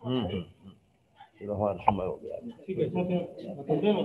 चलो हमारा समय हो गया। ठीक है, बताते हैं ना।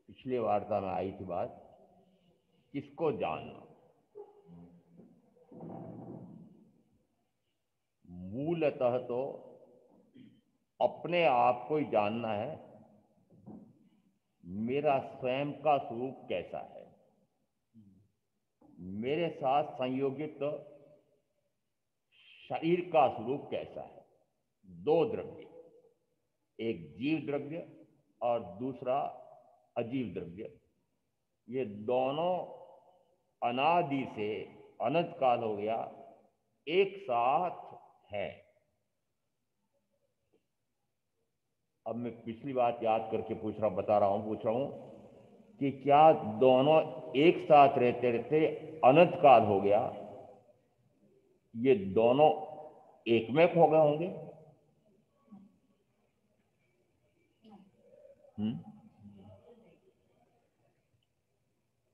पिछली वार्ता में आई थी बात, किसको जानना। मूलतः तो अपने आप को ही जानना है, मेरा स्वयं का स्वरूप कैसा है। मेरे साथ संयोगित शरीर का स्वरूप कैसा है। दो द्रव्य, एक जीव द्रव्य और दूसरा अजीव द्रव्य, ये दोनों अनादि से अनंत काल हो गया एक साथ है। अब मैं पिछली बात याद करके पूछ रहा हूं कि क्या दोनों एक साथ रहते रहते अनंत काल हो गया, ये दोनों एक में हो गए होंगे?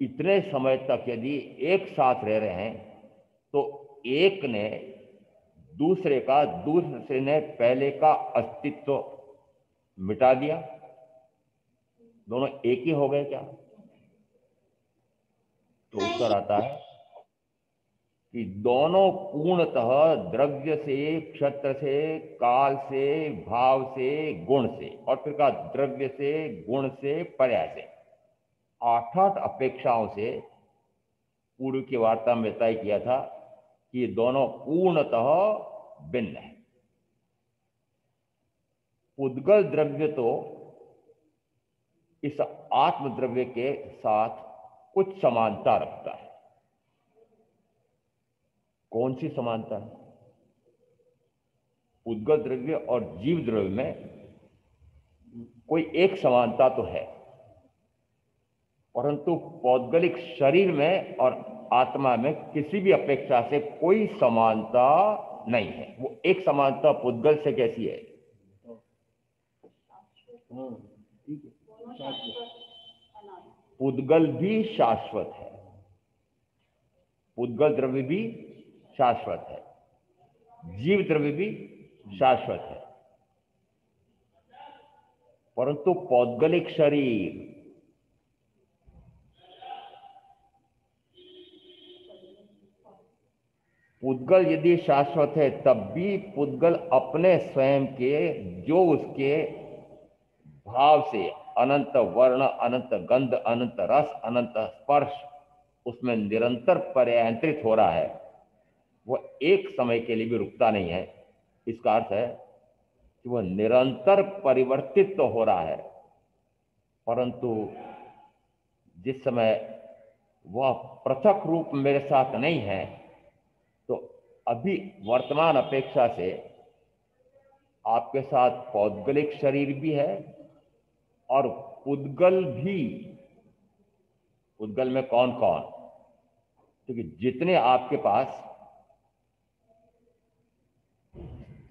इतने समय तक यदि एक साथ रह रहे हैं तो एक ने दूसरे ने पहले का अस्तित्व मिटा दिया, दोनों एक ही हो गए क्या? तो उत्तर आता है कि दोनों पूर्णतः द्रव्य से, क्षत्र से, काल से, भाव से, गुण से, और फिर का द्रव्य से, गुण से, पर्याय से, 8 अपेक्षाओं से पूर्व की वार्ता में तय किया था कि ये दोनों पूर्णतः भिन्न है। पुद्गल द्रव्य तो इस आत्म द्रव्य के साथ कुछ समानता रखता है। कौन सी समानता है? पुद्गल द्रव्य और जीव द्रव्य में कोई एक समानता तो है, परंतु पौद्गलिक शरीर में और आत्मा में किसी भी अपेक्षा से कोई समानता नहीं है। वो एक समानता पुद्गल से कैसी है? पुद्गल भी शाश्वत है, पुद्गल द्रव्य भी शाश्वत है, जीव द्रव्य भी शाश्वत है, परंतु पौद्गलिक शरीर पुद्गल यदि शाश्वत है तब भी पुद्गल अपने स्वयं के जो उसके भाव से अनंत वर्ण, अनंत गंध, अनंत रस, अनंत स्पर्श उसमें निरंतर पर्यांतरित हो रहा है, वह एक समय के लिए भी रुकता नहीं है। इसका अर्थ है कि वह निरंतर परिवर्तित तो हो रहा है, परंतु जिस समय वह पृथक रूप मेरे साथ नहीं है तो अभी वर्तमान अपेक्षा से आपके साथ पौद्गलिक शरीर भी है और पुद्गल भी। पुद्गल में कौन कौन? क्योंकि जितने आपके पास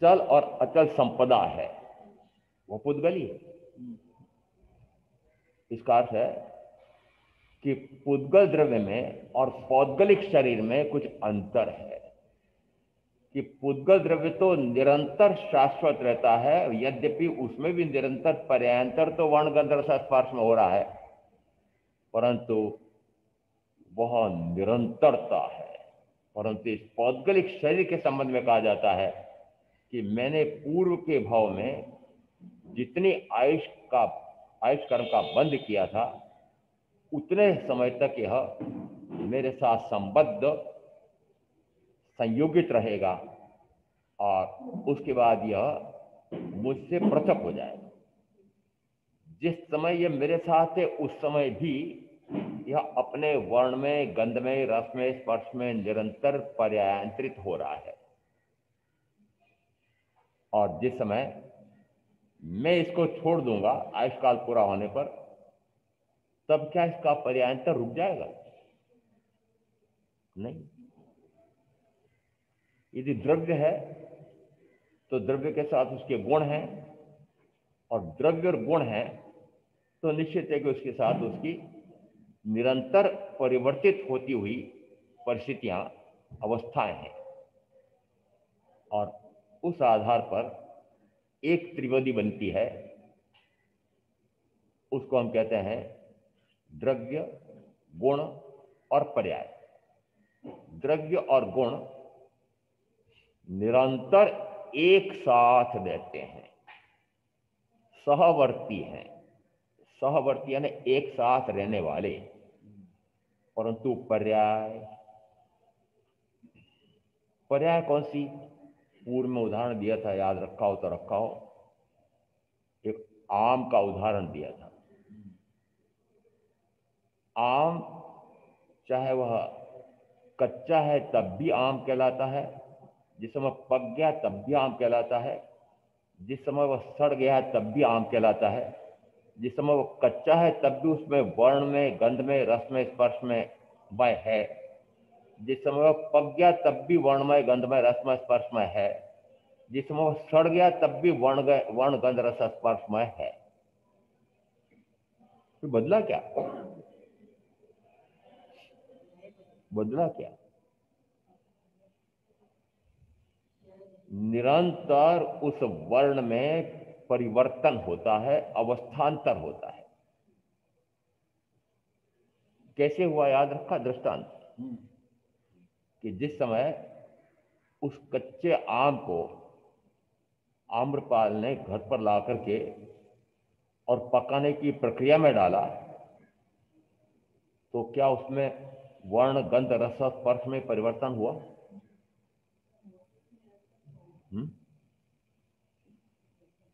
चल और अचल संपदा है वो पुद्गल ही है। इसका अर्थ है कि पुद्गल द्रव्य में और पौद्गलिक शरीर में कुछ अंतर है कि पुद्गल द्रव्य तो निरंतर शाश्वत रहता है, यद्यपि उसमें भी निरंतर पर्यांतर तो वर्ण गंध रस स्पर्श में हो रहा है, परंतु वह निरंतरता है। परंतु इस पौद्गलिक शरीर के संबंध में कहा जाता है कि मैंने पूर्व के भाव में जितनी आयुष कर्म का बंध किया था उतने समय तक यह मेरे साथ संबद्ध संयोगित रहेगा और उसके बाद यह मुझसे पृथक हो जाएगा। जिस समय यह मेरे साथ है उस समय भी यह अपने वर्ण में, गंध में, रस में, स्पर्श में निरंतर पर्यांतरित हो रहा है, और जिस समय मैं इसको छोड़ दूंगा आयुष्काल पूरा होने पर, तब क्या इसका पर्यांतर रुक जाएगा? नहीं। यदि द्रव्य है तो द्रव्य के साथ उसके गुण हैं, और द्रव्य और गुण है तो निश्चित है कि उसके साथ उसकी निरंतर परिवर्तित होती हुई परिस्थितियां, अवस्थाएं हैं, और उस आधार पर एक त्रिवेदी बनती है। उसको हम कहते हैं द्रव्य, गुण और पर्याय। द्रव्य और गुण निरंतर एक साथ रहते हैं, सहवर्ती हैं। सहवर्ती यानी एक साथ रहने वाले, परंतु पर्याय पर्याय कौन सी? पूर्व में उदाहरण दिया था, याद रखा हो तो रखा हो। एक आम का उदाहरण दिया था। आम चाहे वह कच्चा है तब भी आम कहलाता है, जिस समय पक गया तब भी आम कहलाता है, जिस समय वह सड़ गया है तब भी आम कहलाता है, जिस समय वो कच्चा है तब भी उसमें वर्ण में, गंध में, रस में, स्पर्श में वह है, जिस समय वह पक गया तब भी वर्णमय, गंधमय, रसमय, स्पर्शमय है, जिस समय वह सड़ गया तब भी वर्ण गंध रस स्पर्शमय है। तो बदला क्या? बदला क्या? निरंतर उस वर्ण में परिवर्तन होता है, अवस्थांतर होता है। कैसे हुआ? याद रखा दृष्टांत कि जिस समय उस कच्चे आम को आम्रपाल ने घर पर ला करके और पकाने की प्रक्रिया में डाला, तो क्या उसमें वर्ण, गंध, रस, स्पर्श में परिवर्तन हुआ?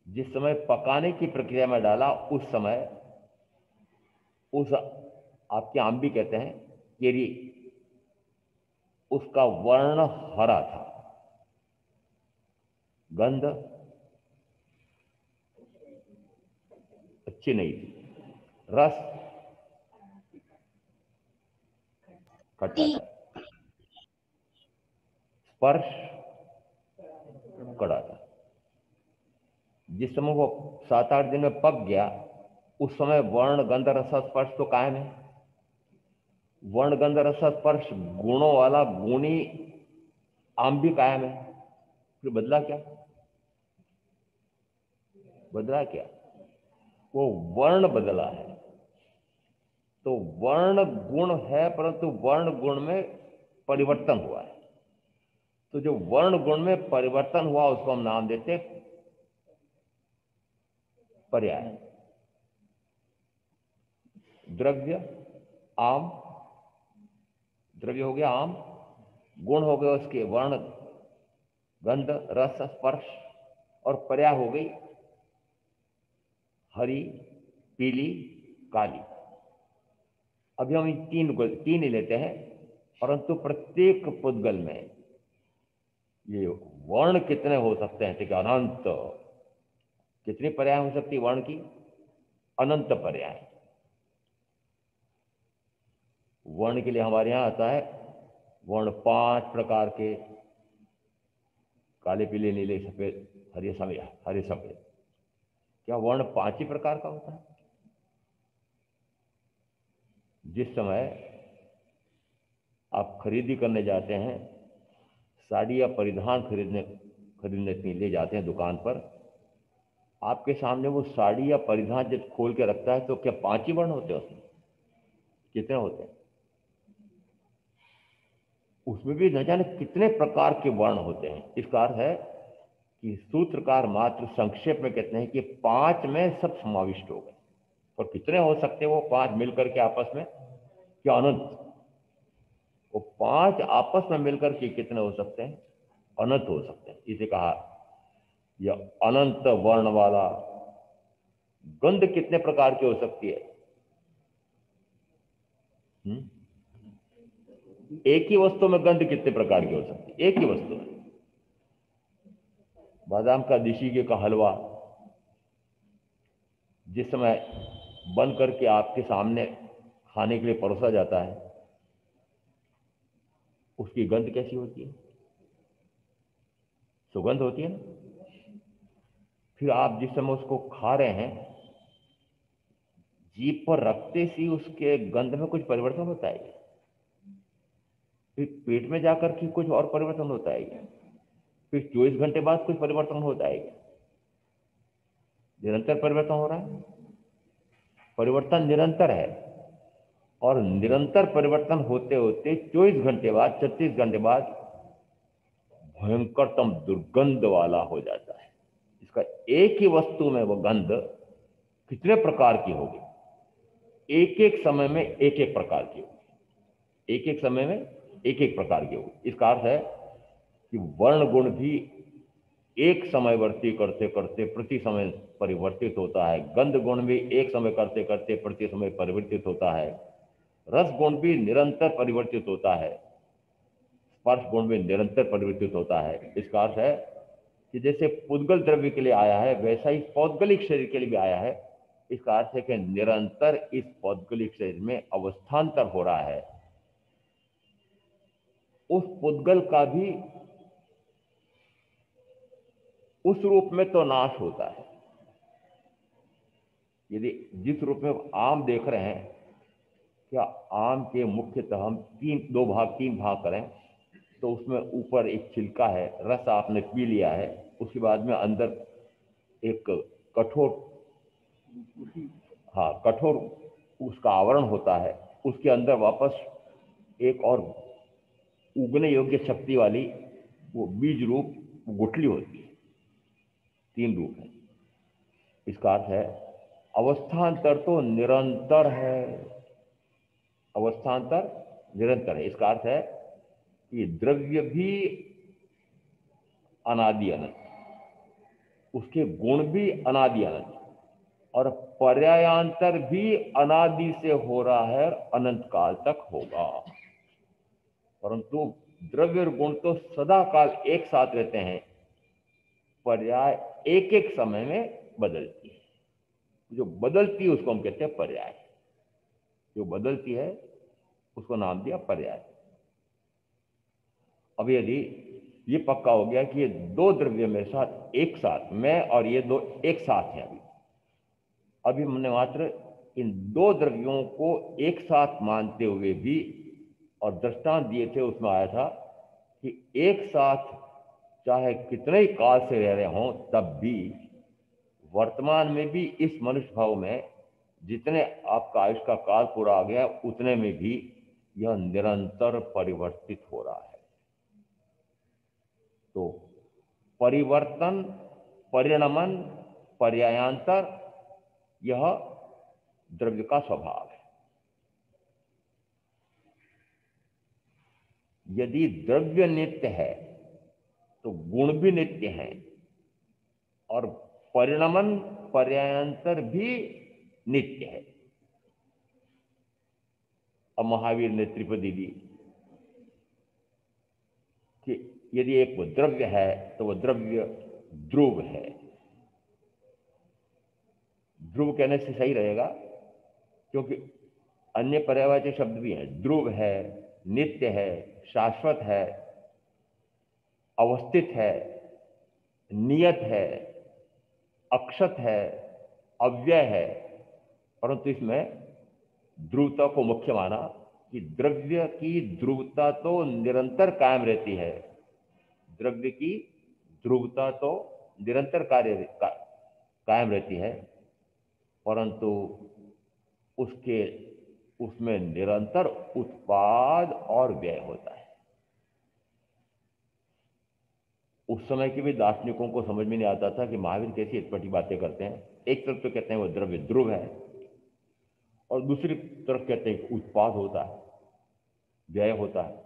जिस समय पकाने की प्रक्रिया में डाला उस समय उस, आपके आम भी कहते हैं केरी, उसका वर्ण हरा था, गंध अच्छी नहीं थी, रस खट्टा था, स्पर्श कड़ा था। जिस समय वो 7-8 दिन में पक गया उस समय वर्ण, गंध, रस, स्पर्श तो कायम है। वर्ण, गंध, रस, स्पर्श गुणों वाला गुणी आम भी कायम है। फिर बदला क्या? बदला क्या? वो वर्ण बदला है। तो वर्ण गुण है, परंतु वर्ण गुण में परिवर्तन हुआ है। तो जो वर्ण गुण में परिवर्तन हुआ उसको हम नाम देते हैं पर्याय। द्रव्य आम, द्रव्य हो गया आम, गुण हो गए उसके वर्ण, गंध, रस, स्पर्श, और पर्याय हो गई हरी, पीली, काली। अभी हम तीन ही लेते हैं, परंतु प्रत्येक पुद्गल में ये वर्ण कितने हो सकते हैं? ठीक है, अनंत। कितनी पर्याय हो सकती वर्ण की? अनंत पर्याय। वर्ण के लिए हमारे यहां आता है वर्ण 5 प्रकार के, काले, पीले, नीले, सफेद, हरे, सफेद। क्या वर्ण 5 ही प्रकार का होता है? जिस समय आप खरीदी करने जाते हैं, साड़ी या परिधान खरीदने के लिए ले जाते हैं दुकान पर, आपके सामने वो साड़ी या परिधान जब खोल के रखता है तो क्या 5 ही वर्ण होते हैं उसमें? कितने होते हैं? उसमें भी न जाने कितने प्रकार के वर्ण होते हैं। इसका अर्थ है कि सूत्रकार मात्र संक्षेप में कहते हैं कि 5 में सब समाविष्ट हो गए। और कितने हो सकते हैं वो 5 मिलकर के आपस में? क्या अनंत? वो 5 आपस में मिलकर के कितने हो सकते हैं? अनंत हो सकते हैं। इसे कहा यह अनंत वर्ण वाला। गंध कितने प्रकार की हो सकती है? एक ही वस्तु में गंध कितने प्रकार की हो सकती है? एक ही वस्तु में। बादाम का, देशी का हलवा जिस समय बन करके आपके सामने खाने के लिए परोसा जाता है, उसकी गंध कैसी होती है? सुगंध होती है ना। फिर आप जिस समय उसको खा रहे हैं, जीभ पर रखते ही उसके गंध में कुछ परिवर्तन होता है। फिर पेट में जाकर के कुछ और परिवर्तन होता है। फिर 24 घंटे बाद कुछ परिवर्तन होता है। निरंतर परिवर्तन हो रहा है। परिवर्तन निरंतर है, और निरंतर परिवर्तन होते होते 24 घंटे बाद, 36 घंटे बाद भयंकरतम दुर्गंध वाला हो जाता है। इसका एक ही वस्तु में वह गंध कितने प्रकार की होगी? एक एक समय में एक एक प्रकार की होगी। एक एक समय में एक एक प्रकार की होगी। इसका अर्थ है कि वर्ण गुण भी एक समयवर्ती करते करते प्रति समय परिवर्तित होता है, गंध गुण भी एक समय करते करते प्रति समय परिवर्तित होता है, रस गुण भी निरंतर परिवर्तित होता है, स्पर्श गुण भी निरंतर परिवर्तित होता है। इसका अर्थ है कि जैसे पुद्गल द्रव्य के लिए आया है वैसा ही पौद्गलिक शरीर के लिए भी आया है। इसका अर्थ है कि निरंतर इस पौद्गलिक शरीर में अवस्थान्तर हो रहा है। उस पुद्गल का भी उस रूप में तो नाश होता है। यदि जिस रूप में आम देख रहे हैं, क्या आम के मुख्यतः हम तीन भाग करें तो उसमें ऊपर एक छिलका है, रस आपने पी लिया है, उसके बाद में अंदर एक कठोर, हाँ कठोर उसका आवरण होता है, उसके अंदर वापस एक और उगने योग्य शक्ति वाली वो बीज रूप गुठली होती है। तीन रूप है। इसका अर्थ है अवस्थान्तर तो निरंतर है, अवस्थान्तर निरंतर है। इसका अर्थ है कि द्रव्य भी अनादि अनंत, उसके गुण भी अनादि अनंत, और पर्यायांतर भी अनादि से हो रहा है, अनंत काल तक होगा। परंतु द्रव्य और गुण तो सदा काल एक साथ रहते हैं, पर्याय एक एक समय में बदलती है। जो बदलती है उसको हम कहते हैं पर्याय, जो बदलती है उसको नाम दिया पर्याय। अब यदि ये पक्का हो गया कि ये दो द्रव्य मेरे साथ एक साथ, मैं और ये दो एक साथ हैं, अभी हमने मात्र इन दो द्रव्यों को एक साथ मानते हुए भी, और दृष्टांत दिए थे उसमें आया था कि एक साथ चाहे कितने ही काल से रह रहे हों तब भी वर्तमान में भी इस मनुष्य भाव में जितने आपका आयुष का काल पूरा आ गया उतने में भी यह निरंतर परिवर्तित हो रहा है। तो परिवर्तन, परिणमन, पर्यायांतर यह द्रव्य का स्वभाव है। यदि द्रव्य नित्य है तो गुण भी नित्य हैं, और परिणमन पर्यायांतर भी नित्य है। अब महावीर ने त्रिपदी दी कि यदि एक वो द्रव्य है तो वह द्रव्य ध्रुव है। ध्रुव कहने से सही रहेगा क्योंकि अन्य पर्यायवाची शब्द भी हैं। ध्रुव है, नित्य है, शाश्वत है, अवस्थित है, नियत है, अक्षत है, अव्यय है। परंतु इसमें ध्रुवता को मुख्य माना कि द्रव्य की ध्रुवता तो निरंतर कायम रहती है, द्रव्य की ध्रुवता तो निरंतर कायम रहती है, परंतु उसमें निरंतर उत्पाद और व्यय होता है। उस समय के भी दार्शनिकों को समझ में नहीं आता था कि महावीर कैसी इतपटी बातें करते हैं। एक तरफ तो कहते हैं वो द्रव्य ध्रुव है, और दूसरी तरफ कहते हैं उत्पाद होता है, व्यय होता है।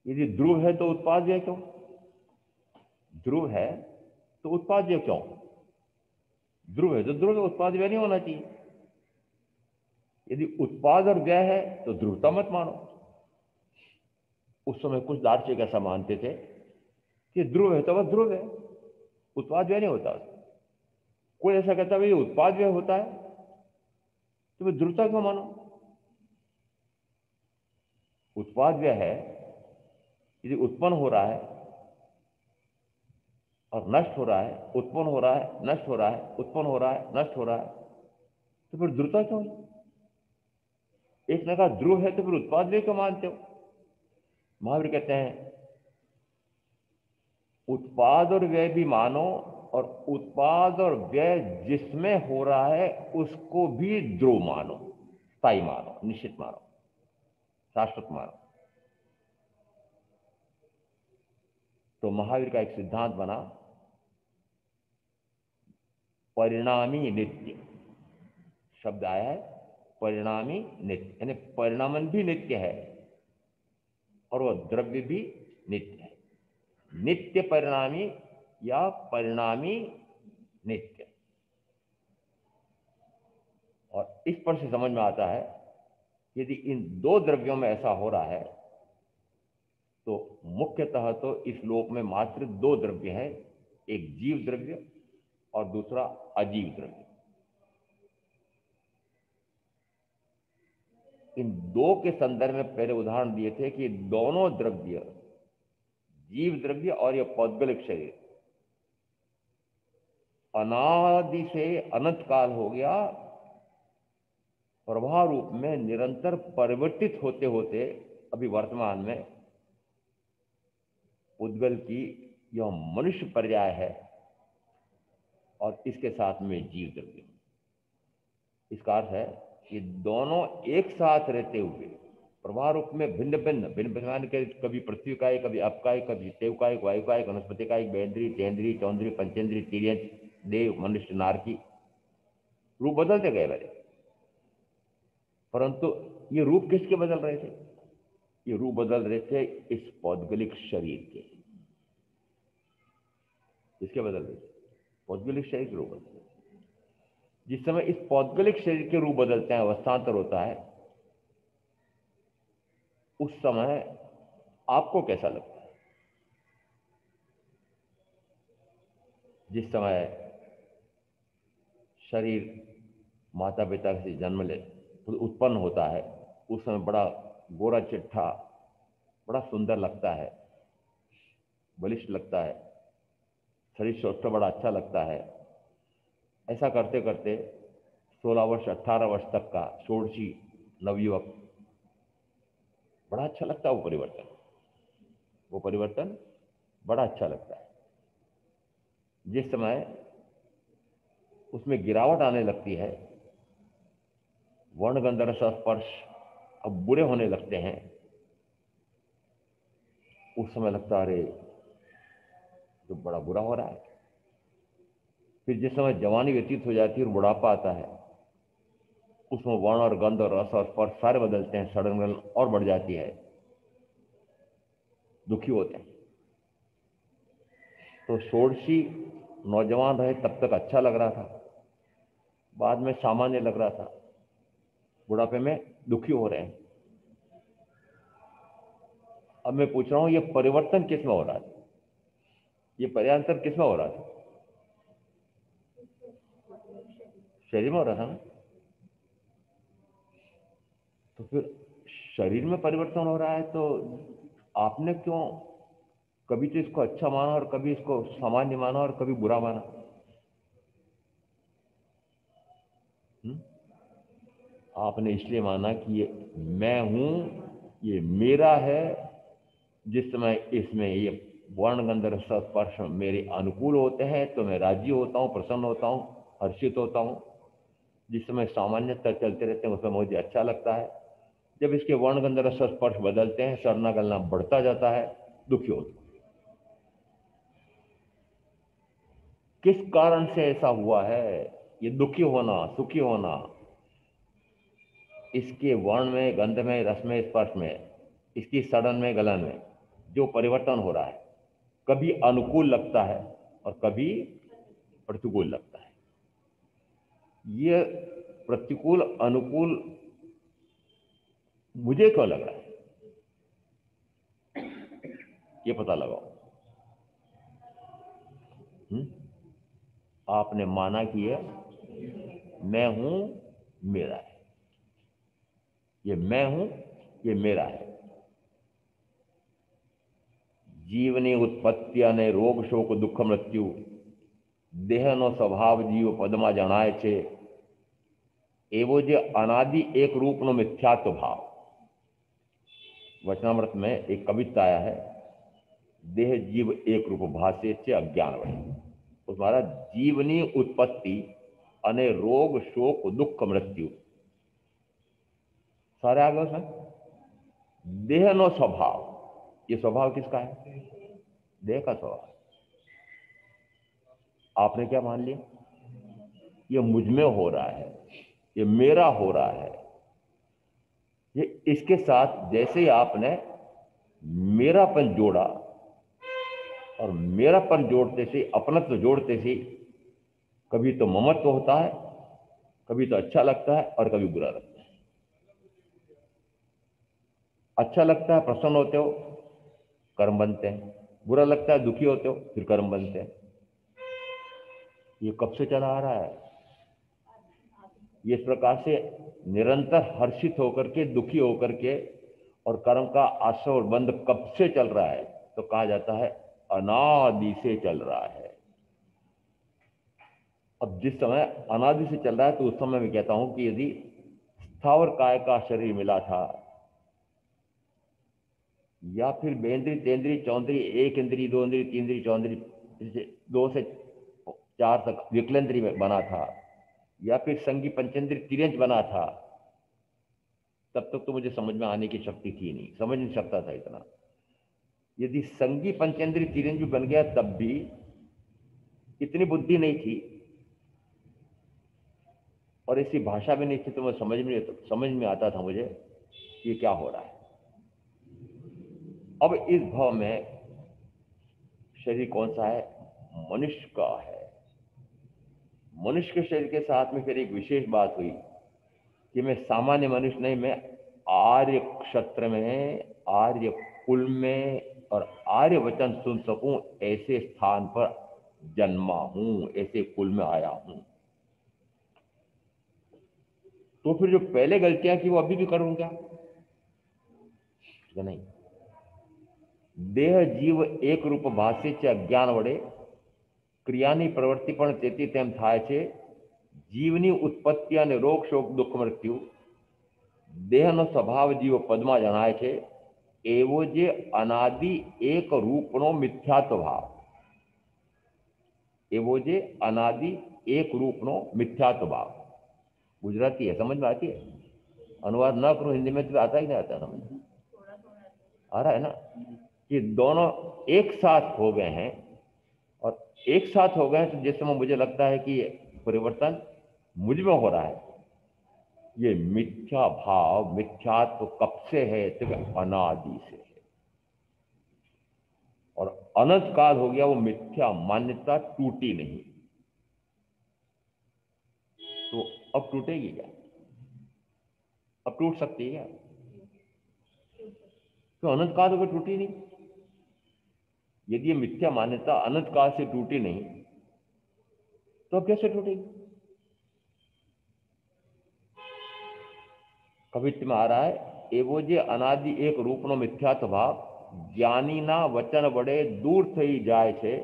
यदि ध्रुव है तो उत्पाद व्यय क्यों? ध्रुव है तो उत्पाद व्यय क्यों? ध्रुव है तो ध्रुव उत्पाद व्यय नहीं होना चाहिए। यदि उत्पाद और व्यय है तो ध्रुवता मत मानो। उस समय कुछ दार्शनिक ऐसा मानते थे कि ध्रुव है तो वह ध्रुव है, उत्पाद व्यय नहीं होता। कोई ऐसा कहता है उत्पाद व्यय होता है तो फिर ध्रुवता क्यों मानो? उत्पाद व्यय है, यदि उत्पन्न हो रहा है और नष्ट हो रहा है, उत्पन्न हो रहा है, नष्ट हो रहा है, उत्पन्न हो रहा है, नष्ट हो रहा है, तो फिर ध्रुवता क्यों? एक ने कहा ध्रुव है तो फिर उत्पाद व्यय क्यों मानते हो? महावीर कहते हैं उत्पाद और व्यय भी मानो, और उत्पाद और व्यय जिसमें हो रहा है उसको भी ध्रुव मानो, स्थायी मानो, निश्चित मानो, शाश्वत मानो। तो महावीर का एक सिद्धांत बना परिणामी नित्य। शब्द आया है परिणामी नित्य, यानी परिणामन भी नित्य है और वह द्रव्य भी नित्य है। नित्य परिणामी या परिणामी नित्य। और इस पर से समझ में आता है यदि इन दो द्रव्यों में ऐसा हो रहा है तो मुख्यतः तो इस लोक में मात्र दो द्रव्य हैं, एक जीव द्रव्य और दूसरा अजीव द्रव्य। इन दो के संदर्भ में पहले उदाहरण दिए थे कि दोनों द्रव्य, जीव द्रव्य और यह पौद्गलिक शरीर, अनादि से अनंत काल हो गया प्रभाव रूप में निरंतर परिवर्तित होते होते अभी वर्तमान में पुद्गल की यह मनुष्य पर्याय है और इसके साथ में जीव द्रव्य। इसका अर्थ है कि दोनों एक साथ रहते हुए प्रभाव रूप में भिन्न भिन्न के, कभी पृथ्वी का कभी अपकाय, कभी देव का वायु का वनस्पति का बेंद्री तेंद्री चौंद्री पंचेंद्री तिर्यंच देव मनुष्य नारकी रूप बदलते गए मेरे। परंतु ये रूप किसके बदल रहे थे? ये रूप बदल रहे थे इस पौद्गलिक शरीर के। किसके बदल रहे थे? पौद्गलिक शरीर के रूप बदल रहे। जिस समय इस पौद्गलिक शरीर के रूप बदलते हैं, अवस्थांतर होता है, उस समय आपको कैसा लगता है? जिस समय शरीर माता पिता से जन्म ले तो उत्पन्न होता है, उस समय बड़ा गोरा चिट्ठा, बड़ा सुंदर लगता है, बलिष्ठ लगता है, शरीर स्वस्थ बड़ा अच्छा लगता है। ऐसा करते करते 16 वर्ष 18 वर्ष तक का षोडशी नवयुवक, बड़ा अच्छा लगता है वो परिवर्तन बड़ा अच्छा लगता है। जिस समय उसमें गिरावट आने लगती है, वर्ण गंध रस स्पर्श अब बुरे होने लगते हैं, उस समय लगता है अरे तो बड़ा बुरा हो रहा है। फिर जिस समय जवानी व्यतीत हो जाती है और बुढ़ापा आता है, उसमें वर्ण और गंध और रस और स्पर्श सारे बदलते हैं, सड़न गलन और बढ़ जाती है, दुखी होते हैं। तो षोडशी नौजवान रहे तब तक अच्छा लग रहा था, बाद में सामान्य लग रहा था, बुढ़ापे में दुखी हो रहे हैं। अब मैं पूछ रहा हूं ये परिवर्तन किस में हो रहा था? ये परिवर्तन किस में हो रहा था? शरीर में हो रहा था ना। तो फिर शरीर में परिवर्तन हो रहा है तो आपने क्यों कभी तो इसको अच्छा माना और कभी इसको सामान्य माना और कभी बुरा माना? आपने इसलिए माना कि ये मैं हूं, ये मेरा है। जिस समय इसमें ये वर्ण गंध रस स्पर्श मेरे अनुकूल होते हैं तो मैं राजी होता हूं, प्रसन्न होता हूं, हर्षित होता हूं। जिस समय सामान्यतः चलते रहते हैं उसमें मुझे अच्छा लगता है। जब इसके वर्ण गंध रस स्पर्श बदलते हैं, सड़ना गलना बढ़ता जाता है, दुखी होता हूं। किस कारण से ऐसा हुआ है? ये दुखी होना, सुखी होना, इसके वर्ण में, गंध में, रस में, स्पर्श में, इसकी सड़न में, गलन में जो परिवर्तन हो रहा है, कभी अनुकूल लगता है और कभी प्रतिकूल लगता है। ये प्रतिकूल अनुकूल मुझे क्यों लग रहा है, ये पता लगाओ। आपने माना कि ये मैं हूं, मेरा है। ये मैं हूं, ये मेरा है। जीवनी उत्पत्ति अने रोग शोक दुख मृत्यु देहनो स्वभाव जीव पदमा जणाय छे एवो जे अनादि एक रूपनो मिथ्यात्व भाव। वचनामृत में एक कविता आया है, देह जीव एक रूप भाषे से अज्ञान वही। तो हमारा जीवनी उत्पत्ति अने रोग शोक दुख मृत्यु सारे आ गए उसमें। देह नो स्वभाव, ये स्वभाव किसका है? देह का स्वभाव। आपने क्या मान लिया? ये मुझ में हो रहा है, ये मेरा हो रहा है। ये इसके साथ जैसे ही आपने मेरापन जोड़ा, और मेरापन जोड़ते से, अपनत्व जोड़ते से कभी तो ममत्व होता है, कभी तो अच्छा लगता है और कभी बुरा लगता है। अच्छा लगता है, प्रसन्न होते हो, कर्म बनते हैं। बुरा लगता है, दुखी होते हो, फिर कर्म बनते हैं। ये कब से चला आ रहा है? ये इस प्रकार से निरंतर हर्षित होकर के, दुखी होकर के और कर्म का आश्रय और बंध कब से चल रहा है? तो कहा जाता है अनादि से चल रहा है। अब जिस समय अनादि से चल रहा है, तो उस समय मैं कहता हूं कि यदि स्थावर काय का शरीर मिला था, या फिर बेंद्री, तेंद्री, चौंद्री, एक इंद्री, दो इंद्री, तीन इंद्री, चौंद्री, दो से चार तक विकलेंद्री में बना था, या फिर संगी पंचेंद्री तिरंज बना था, तब तक तो मुझे समझ में आने की शक्ति थी नहीं, समझ नहीं सकता था इतना। यदि संगी पंचेंद्री तिरंज भी बन गया, तब भी इतनी बुद्धि नहीं थी और ऐसी भाषा भी नहीं थी, तो मैं समझ में आता था मुझे ये क्या हो रहा है। अब इस भाव में शरीर कौन सा है? मनुष्य का है। मनुष्य के शरीर के साथ में फिर एक विशेष बात हुई कि मैं सामान्य मनुष्य नहीं, मैं आर्य क्षत्र में, आर्य कुल में और आर्य वचन सुन सकूं ऐसे स्थान पर जन्मा हूं, ऐसे कुल में आया हूं। तो फिर जो पहले गलतियां की वो अभी भी करूं क्या? नहीं। देह जीव एक रूप भाष्य च अज्ञान वड़े क्रियानी प्रवृत्ति पण तेती तेम थाय छे। जीवनी उत्पत्ति અને રોગ શોક દુઃખ મૃત્યુ દેહનો સ્વભાવ જીવ પદમાં જણાય છે, એવો જે અનાદિ એક રૂપનો મિથ્યાત્વ ભાવ, એવો જે અનાદि एक रूपनो मिथ्यात्व भाव। गुजराती है, समझ में आती है? अनुवाद ना करूं हिंदी में तो आता ही नहीं आता समझ आ रहा है ना, कि दोनों एक साथ हो गए हैं। और एक साथ हो गए तो जिस समय मुझे लगता है कि परिवर्तन मुझ में हो रहा है, ये मिथ्या भाव, मिथ्यात्व कब से है? तो अनादि से है। और अनंत काल हो गया, वो मिथ्या मान्यता टूटी नहीं। तो अब टूटेगी क्या? अब टूट सकती है क्या? तो अनंत काल हो गया, टूटी नहीं। यदि ये मिथ्या मान्यता अनंत काल से टूटी नहीं, तो अब कैसे टूटेगी? कवित्व में आ रहा है, एवो जे अनादि एक रूपनो मिथ्यात्व भाव ज्ञानीना वचन वडे दूर थई जाय छे,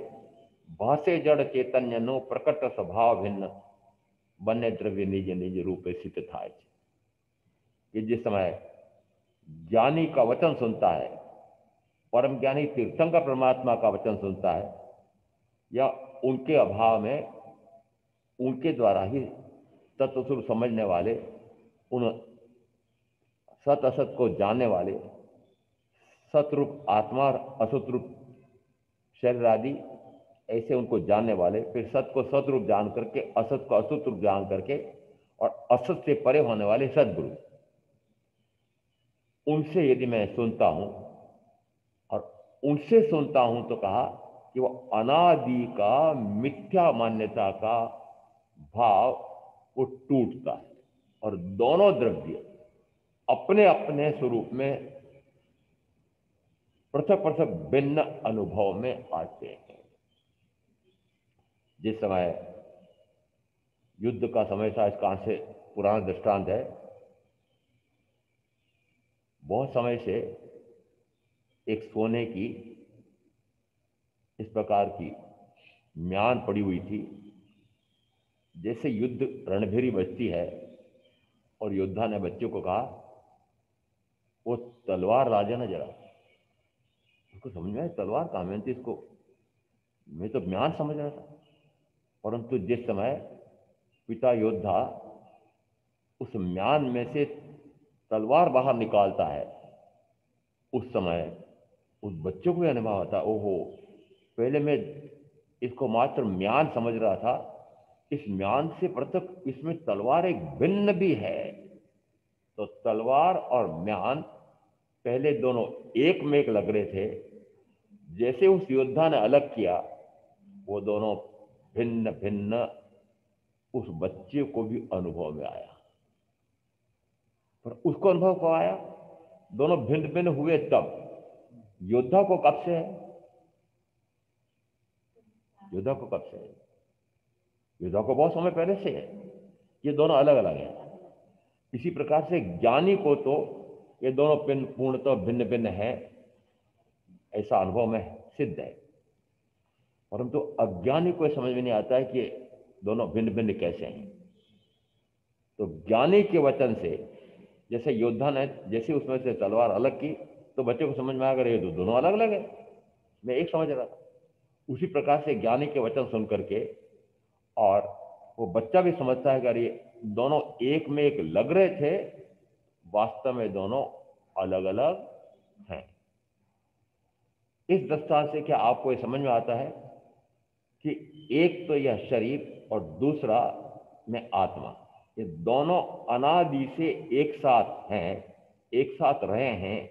भासे जड़ चैतन्यनो प्रकट स्वभाव भिन्न बने द्रव्य निज निज रूपे सिद्ध थाय छे। कि जिस समय ज्ञानी का वचन सुनता है, परम ज्ञानी तीर्थंकर परमात्मा का वचन सुनता है, या उनके अभाव में उनके द्वारा ही तत्व स्वरूप समझने वाले, उन सत असत को जानने वाले, सतरूप आत्मा और असत रूप शरीर आदि ऐसे उनको जानने वाले, फिर सत को सत रूप जान करके, असत को असत रूप जान करके, और असत से परे होने वाले सदगुरु, उनसे यदि मैं सुनता हूं और उनसे सुनता हूं, तो कहा कि वो अनादि का मिथ्या मान्यता का भाव वो टूटता है और दोनों द्रव्य अपने अपने स्वरूप में पृथक पृथक भिन्न अनुभव में आते हैं। जिस समय युद्ध का समय था, इसका से पुराना दृष्टांत है। बहुत समय से एक सोने की इस प्रकार की म्यान पड़ी हुई थी। जैसे युद्ध रणभेरी बजती है और योद्धा ने बच्चों को कहा, वो तलवार लाजा ना जरा। उसको समझ में आया तलवार कहाँ में थी, इसको मैं तो म्यान समझ रहा था। परंतु जिस समय पिता योद्धा उस म्यान में से तलवार बाहर निकालता है, उस समय उस बच्चों को यह अनुभव होता, ओहो, पहले मैं इसको मात्र म्यान समझ रहा था, इस म्यान से पृथक इसमें तलवार एक भिन्न भी है। तो तलवार और म्यान पहले दोनों एक में एक लग रहे थे, जैसे उस योद्धा ने अलग किया, वो दोनों भिन्न भिन्न उस बच्चे को भी अनुभव में आया। पर उसको अनुभव कब आया? दोनों भिन्न भिन्न हुए तब। योद्धा को कब से है? योद्धा को कब से है? योद्धा को बहुत समय पहले से है। ये दोनों अलग अलग हैं। इसी प्रकार से ज्ञानी को तो ये दोनों पूर्णतः भिन्न भिन्न है, ऐसा अनुभव में सिद्ध है। परंतु अज्ञानी को समझ में नहीं आता है कि दोनों भिन्न भिन्न कैसे हैं। तो ज्ञानी के वचन से, जैसे योद्धा ने जैसे उसमें से तलवार अलग की तो बच्चे को समझ में आ गया ये तो दोनों अलग अलग है, मैं एक समझ रहा था। उसी प्रकार से ज्ञानी के वचन सुन करके और वो बच्चा भी समझता है कि अरे दोनों एक में एक लग रहे थे, वास्तव में दोनों अलग अलग हैं। इस दृष्टांत से क्या आपको ये समझ में आता है कि एक तो यह शरीर और दूसरा में आत्मा, ये दोनों अनादि से एक साथ हैं, एक साथ रहे हैं,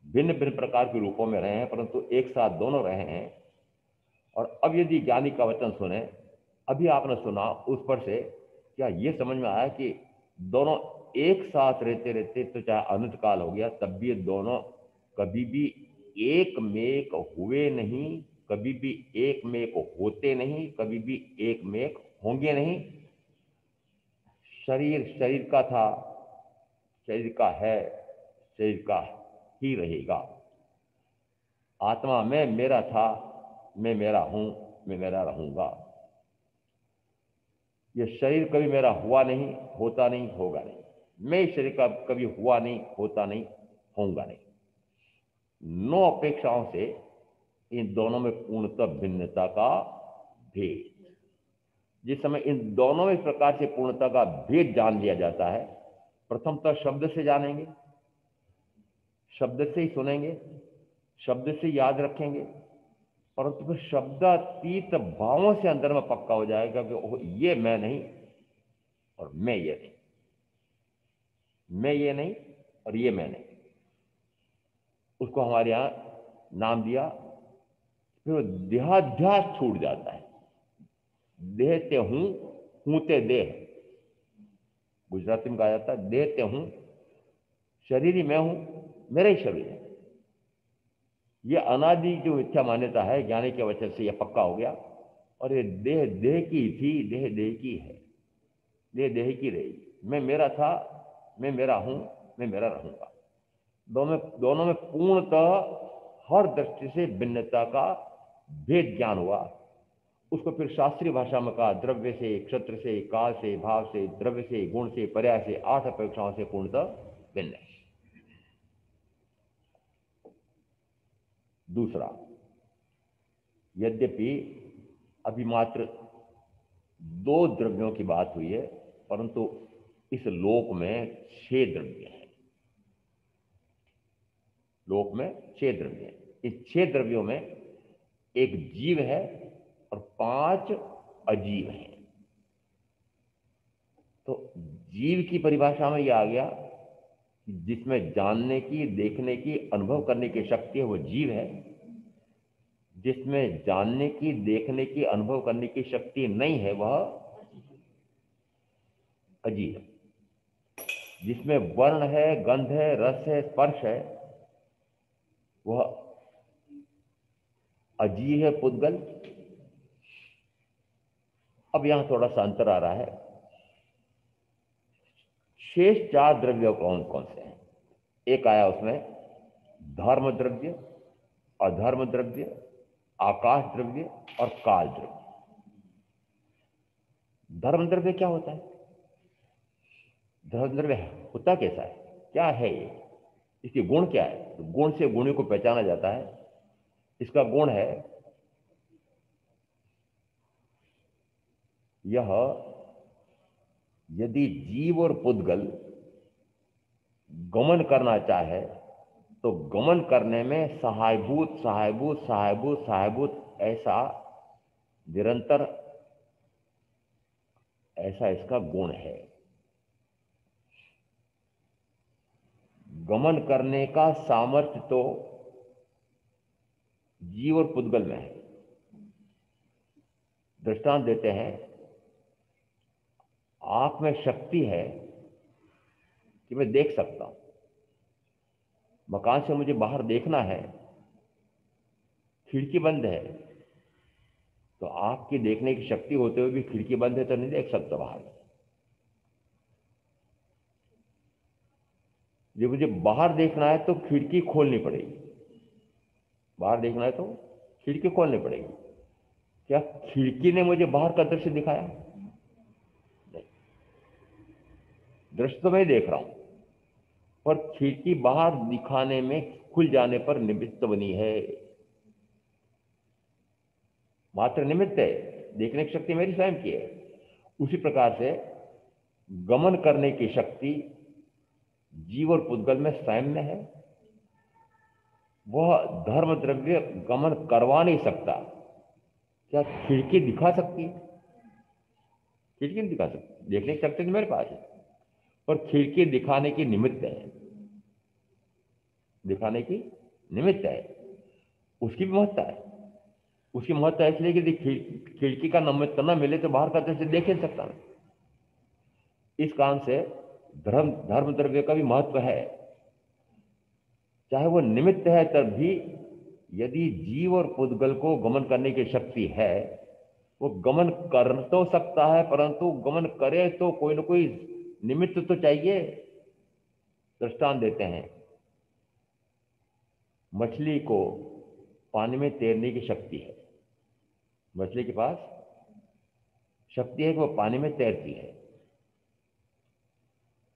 भिन्न भिन्न प्रकार के रूपों में रहे हैं, परंतु एक साथ दोनों रहे हैं। और अब यदि ज्ञानी का वचन सुने, अभी आपने सुना, उस पर से क्या ये समझ में आया कि दोनों एक साथ रहते रहते तो चाहे अनंत काल हो गया तब भी ये दोनों कभी भी एक में एक हुए नहीं, कभी भी एक में एक होते नहीं, कभी भी एक में एक होंगे नहीं। शरीर शरीर का था, शरीर का है, शरीर का ही रहेगा। आत्मा में मेरा था, मैं मेरा हूं, मैं मेरा रहूंगा। ये शरीर कभी मेरा हुआ नहीं, होता नहीं, होगा नहीं। मैं इस शरीर का कभी हुआ नहीं, होता नहीं, होऊंगा नहीं। 9 अपेक्षाओं से इन दोनों में पूर्णतः भिन्नता का भेद। जिस समय इन दोनों में इस प्रकार से पूर्णता का भेद जान लिया जाता है, प्रथमतः शब्द से जानेंगे, शब्द से ही सुनेंगे, शब्द से याद रखेंगे, परंतु फिर शब्दातीत भावों से अंदर में पक्का हो जाएगा कि ये मैं नहीं और मैं ये नहीं, मैं ये नहीं और ये मैं नहीं। उसको हमारे यहां नाम दिया, फिर देहाध्यास छूट जाता है। देहते हूं ते देह, गुजराती में कहा जाता है देहते हूं, शरीर ही मैं हूं, मेरा ही शरीर है। ये अनादि जो मिथ्या मान्यता है, ज्ञानी के वचन से यह पक्का हो गया। और ये देह देह की थी, देह देह की है, देह देह की रहेगी। मैं मेरा था, मैं मेरा हूं, मैं मेरा रहूंगा। दोनों में पूर्णतः हर दृष्टि से भिन्नता का भेद ज्ञान हुआ। उसको फिर शास्त्रीय भाषा में कहा द्रव्य से, क्षत्र से, काल से, भाव से, द्रव्य से, गुण से, पर्याय से, 8 अपेक्षाओं से पूर्णतः भिन्न है। दूसरा, यद्यपि अभी मात्र 2 द्रव्यों की बात हुई है, परंतु इस लोक में 6 द्रव्य हैं। लोक में 6 द्रव्य हैं। इस 6 द्रव्यों में एक जीव है और 5 अजीव हैं। तो जीव की परिभाषा में यह आ गया कि जिसमें जानने की, देखने की, अनुभव करने की शक्ति है वो जीव है। जिसमें जानने की, देखने की, अनुभव करने की शक्ति नहीं है वह अजीव है। जिसमें वर्ण है, गंध है, रस है, स्पर्श है, वह अजीव है, पुद्गल। अब यहां थोड़ा सा अंतर आ रहा है। शेष 4 द्रव्य कौन कौन से हैं? एक आया उसमें धर्म द्रव्य, अधर्म द्रव्य, आकाश द्रव्य और काल द्रव्य। धर्म द्रव्य क्या होता है? धर्म द्रव्य होता कैसा है, क्या है ये, इसके गुण क्या है? तो गुण से गुणी को पहचाना जाता है। इसका गुण है यह, यदि जीव और पुद्गल गमन करना चाहे तो गमन करने में सहायभूत सहायभूत सहायभूत सहायभूत ऐसा निरंतर ऐसा इसका गुण है। गमन करने का सामर्थ्य तो जीव और पुद्गल में है। दृष्टांत देते हैं, आंख में शक्ति है कि मैं देख सकता हूं। मकान से मुझे बाहर देखना है, खिड़की बंद है, तो आंख की देखने की शक्ति होते हुए भी खिड़की बंद है तो नहीं देख सकता बाहर। जब मुझे बाहर देखना है तो खिड़की खोलनी पड़ेगी। बाहर देखना है तो खिड़की खोलनी पड़ेगी। क्या खिड़की ने मुझे बाहर का दृश्य दिखाया? नहीं, दृश्य तो मैं देख रहा हूं, पर खिड़की बाहर दिखाने में खुल जाने पर निमित्त बनी है, मात्र निमित्त है। देखने की शक्ति मेरी स्वयं की है। उसी प्रकार से गमन करने की शक्ति जीव और पुद्गल में स्वयं में है। वह धर्म द्रव्य गमन करवा नहीं सकता। क्या खिड़की दिखा सकती है? खिड़की नहीं दिखा सकती। देखने की शक्ति तो मेरे पास है, पर खिड़की दिखाने की निमित्त है। दिखाने की निमित्त है, उसकी भी महत्ता है। उसकी महत्ता इसलिए कि खिड़की का निमित्त न मिले तो बाहर का दृश्य देख नहीं सकता। इस कारण से धर्म द्रव्य का भी महत्व है। चाहे वो निमित्त है, तब भी यदि जीव और पुद्गल को गमन करने की शक्ति है, वो गमन कर तो सकता है, परंतु गमन करे तो कोई ना कोई निमित्त तो चाहिए। दृष्टांत देते हैं, मछली को पानी में तैरने की शक्ति है। मछली के पास शक्ति है कि वो पानी में तैरती है।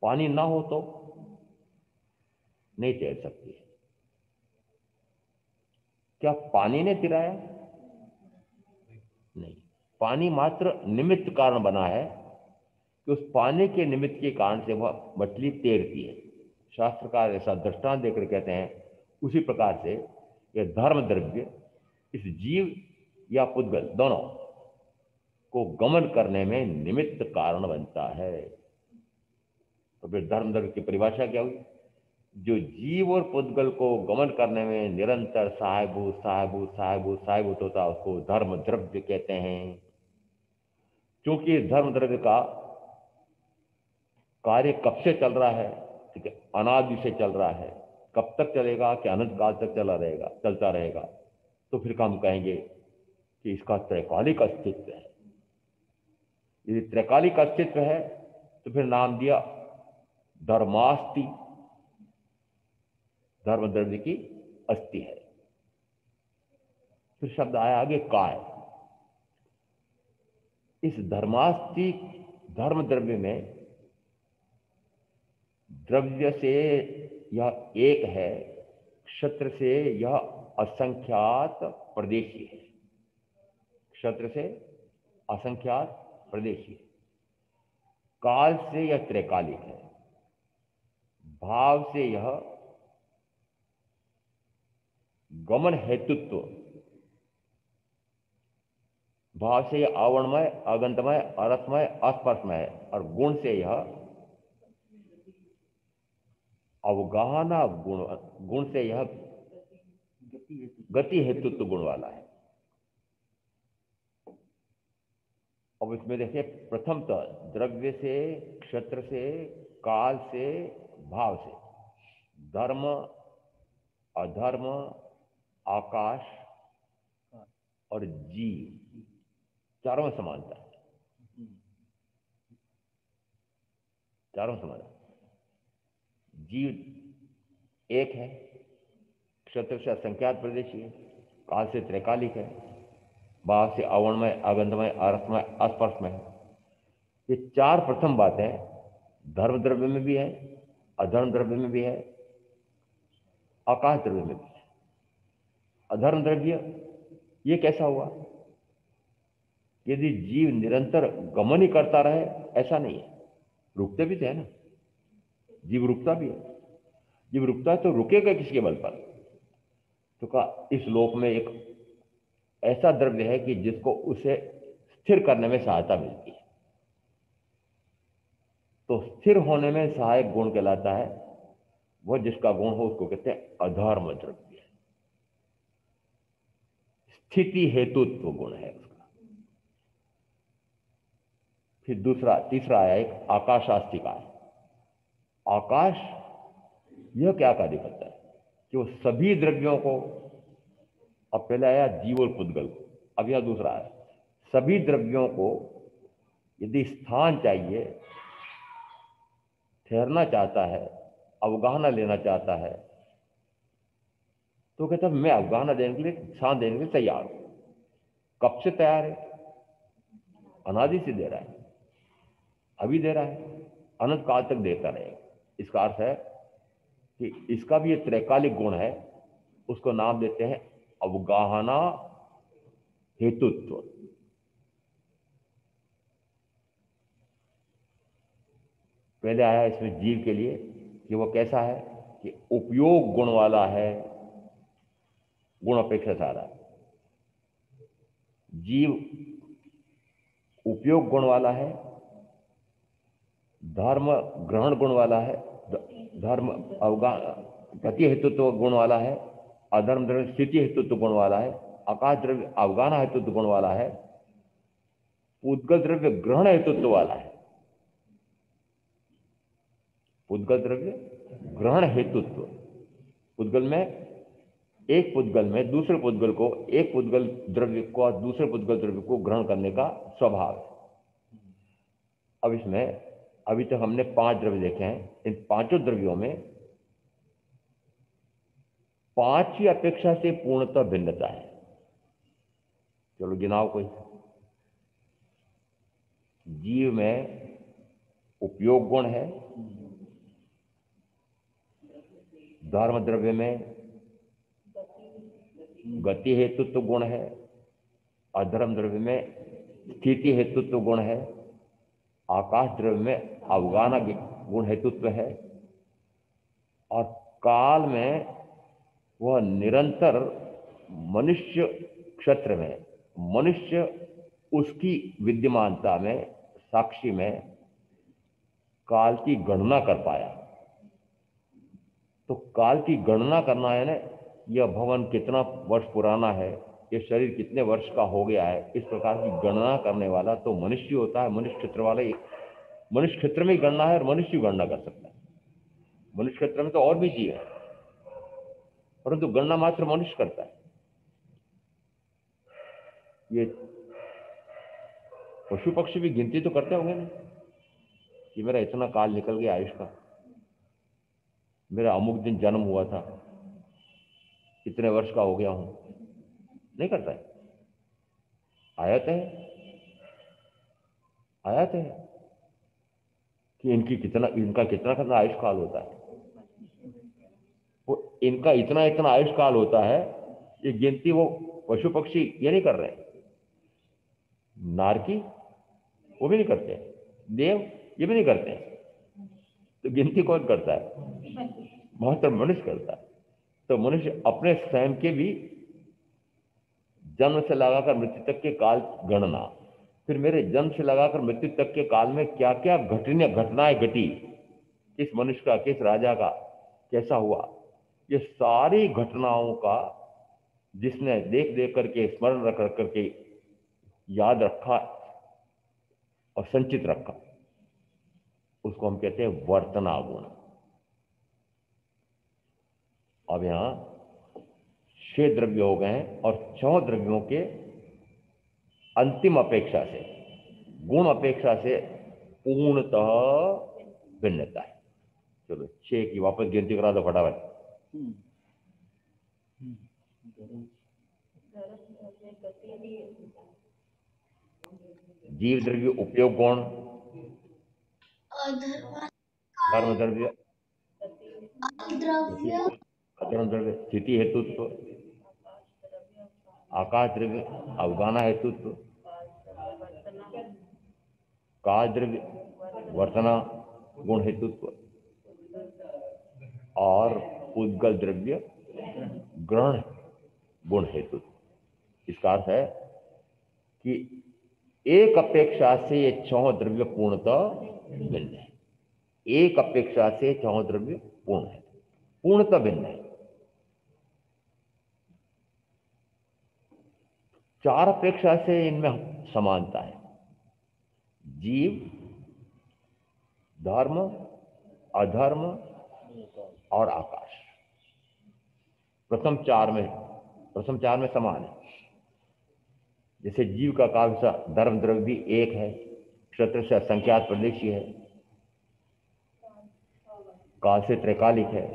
पानी ना हो तो नहीं तैर सकती है। क्या पानी ने तिराया? नहीं, पानी मात्र निमित्त कारण बना है कि उस पानी के निमित्त के कारण से वह मछली तैरती है। शास्त्रकार ऐसा दृष्टांत देकर कहते हैं, उसी प्रकार से यह धर्म द्रव्य इस जीव या पुद्गल दोनों को गमन करने में निमित्त कारण बनता है। तो फिर धर्म द्रव्य की परिभाषा क्या हुई? जो जीव और पुद्गल को गमन करने में निरंतर सहायभूत सहायभूत सहायभूत सहायभूत होता है, उसको धर्म द्रव्य कहते हैं। क्योंकि इस धर्म द्रव्य का कार्य कब से चल रहा है? ठीक है, अनादि से चल रहा है। कब तक चलेगा? कि अनंत काल तक चलता रहेगा। तो फिर हम कहेंगे कि इसका त्रैकालिक अस्तित्व है। यदि त्रैकालिक अस्तित्व है तो फिर नाम दिया धर्मास्ति, धर्म द्रव्य की अस्थि है। फिर शब्द आया आगे काय। इस धर्मास्ति धर्म द्रव्य में द्रव्य से यह एक है, क्षत्र से यह असंख्यात प्रदेशी है। क्षत्र से असंख्यात प्रदेशी है। काल से यह त्रैकालिक है। भाव से यह गमन हेतुत्व, भाव से यह आवरणमय, अगंतमय, अरथमय, अस्पर्शमय है। और गुण से यह अवगाहना गुण से यह गति हेतुत्व गुण वाला है। अब इसमें देखिए, प्रथम तो द्रव्य से, क्षत्र से, काल से, भाव से, धर्म, अधर्म, आकाश और जीव, चारों में समानता है। चारों समानता। जीव एक है, क्षत्र से असंख्यात प्रदेशी है, काल से त्रैकालिक है, भाव से अवर्णमय, अगंधमय, अरथमय, अस्पर्शमय है। ये चार प्रथम बातें धर्म द्रव्य में भी है, अधर्म द्रव्य में भी है, आकाश द्रव्य में भी है। अधर्म द्रव्य ये कैसा हुआ? यदि जीव निरंतर गमन ही करता रहे, ऐसा नहीं है। रुकते भी तो है ना, जीव रुकता भी है। जीव रुकता है तो रुकेगा किसके बल पर? तो कहा इस लोक में एक ऐसा द्रव्य है कि जिसको उसे स्थिर करने में सहायता मिलती है। तो स्थिर होने में सहायक गुण कहलाता है, वह जिसका गुण हो उसको कहते हैं अधर्म द्रव्य। स्थिति हेतुत्व गुण है उसका। फिर तीसरा आया एक आकाशास्तिका है। आकाश यह क्या कार्य करता है कि वो सभी द्रव्यों को, अब पहले आया जीव और पुद्गल, अब यह दूसरा है, सभी द्रव्यों को यदि स्थान चाहिए, ठहरना चाहता है, अवगाहना लेना चाहता है, तो कहता है मैं अवगाहना देने के लिए, स्थान देने के लिए तैयार हूं। कब से तैयार है? अनादि से दे रहा है, अभी दे रहा है, अनंत काल तक देता रहेगा। इसका अर्थ है कि इसका भी एक त्रैकालिक गुण है, उसको नाम देते हैं अवगाहना हेतुत्व। पहले आया इसमें जीव के लिए कि वो कैसा है कि उपयोग गुण वाला है, गुण अपेक्षा से आ रहा है। जीव उपयोग गुण वाला है, धर्म ग्रहण गुण वाला है, धर्म गति हेतुत्व गुण वाला है, अधर्म द्रव्य स्थिति हेतुत्व गुण वाला है, आकाश द्रव्य अवगाहना हेतुत्व गुण वाला है, पुद्गल द्रव्य ग्रहण हेतुत्व वाला है। पुद्गल द्रव्य ग्रहण हेतुत्व, पुद्गल में एक पुद्गल में दूसरे पुद्गल को, एक पुद्गल द्रव्य को दूसरे पुद्गल द्रव्य को ग्रहण करने का स्वभाव है। अब इसमें अभी तक हमने 5 द्रव्य देखे हैं। इन 5 द्रव्यों में 5 की अपेक्षा से पूर्णतः भिन्नता है। चलो गिनाओ कोई। जीव में उपयोग गुण है, धर्म द्रव्य में गति हेतुत्व गुण है, अधर्म द्रव्य में स्थिति हेतुत्व गुण है, आकाश द्रव्य में अवगाहना गुण हेतुत्व है, और काल में वह निरंतर मनुष्य क्षेत्र में, मनुष्य उसकी विद्यमानता में, साक्षी में काल की गणना कर पाया। तो काल की गणना करना है ना, यह भवन कितना वर्ष पुराना है, ये शरीर कितने वर्ष का हो गया है, इस प्रकार की गणना करने वाला तो मनुष्य होता है। मनुष्य क्षेत्र वाला ही, मनुष्य क्षेत्र में ही गणना है और मनुष्य गणना कर सकता है। मनुष्य क्षेत्र में तो और भी जीव है, परंतु गणना मात्र मनुष्य करता है। ये पशु पक्षी भी गिनती तो करते होंगे ना कि मेरा इतना काल निकल गया आयुष का, मेरा अमुक दिन जन्म हुआ था, इतने वर्ष का हो गया हूं। नहीं करता है? आयत है, आयत है कि इनका कितना आयुष काल होता है। वो इनका इतना आयुष काल होता है, ये गिनती वो पशु पक्षी ये नहीं कर रहे हैं। नारकी वो भी नहीं करते, देव ये भी नहीं करते, तो गिनती कौन करता है? मात्र मनुष्य करता है। तो मनुष्य अपने स्वयं के भी जन्म से लगाकर मृत्यु तक के काल गणना, फिर मेरे जन्म से लगाकर मृत्यु तक के काल में क्या क्या घटनाएं घटी, किस मनुष्य का, किस राजा का कैसा हुआ, ये सारी घटनाओं का जिसने देख देख करके, स्मरण रख करके याद रखा और संचित रखा, उसको हम कहते हैं वर्तना गुण। अब यहां 6 द्रव्य हो गए हैं और 6 द्रव्यों के अंतिम अपेक्षा से, गुण अपेक्षा से पूर्णतः भिन्नता है। चलो 6 की वापस गिनती करा दो फटाफट। जीव द्रव्य उपयोग गुण, धर्म द्रव्य अधर्म द्रव्य स्थिति हेतुत्व, आकाश द्रव्य अवगाहना हेतुत्व, काल द्रव्य वर्तना गुण हेतुत्व, और उद्गल द्रव्य ग्रहण गुण हेतुत्व। इसका अर्थ है कि एक अपेक्षा से ये 6 द्रव्य पूर्णतः भिन्न है। एक अपेक्षा से 6 द्रव्य पूर्ण है, पूर्णतः भिन्न है। चार अपेक्षा से इनमें समानता है। जीव, धर्म, अधर्म और आकाश। प्रथम चार में समान है। जैसे जीव का काव्य धर्म द्रव्य भी एक है, क्षत्र से असंख्यात प्रदेशी है, काल से त्रैकालिक है,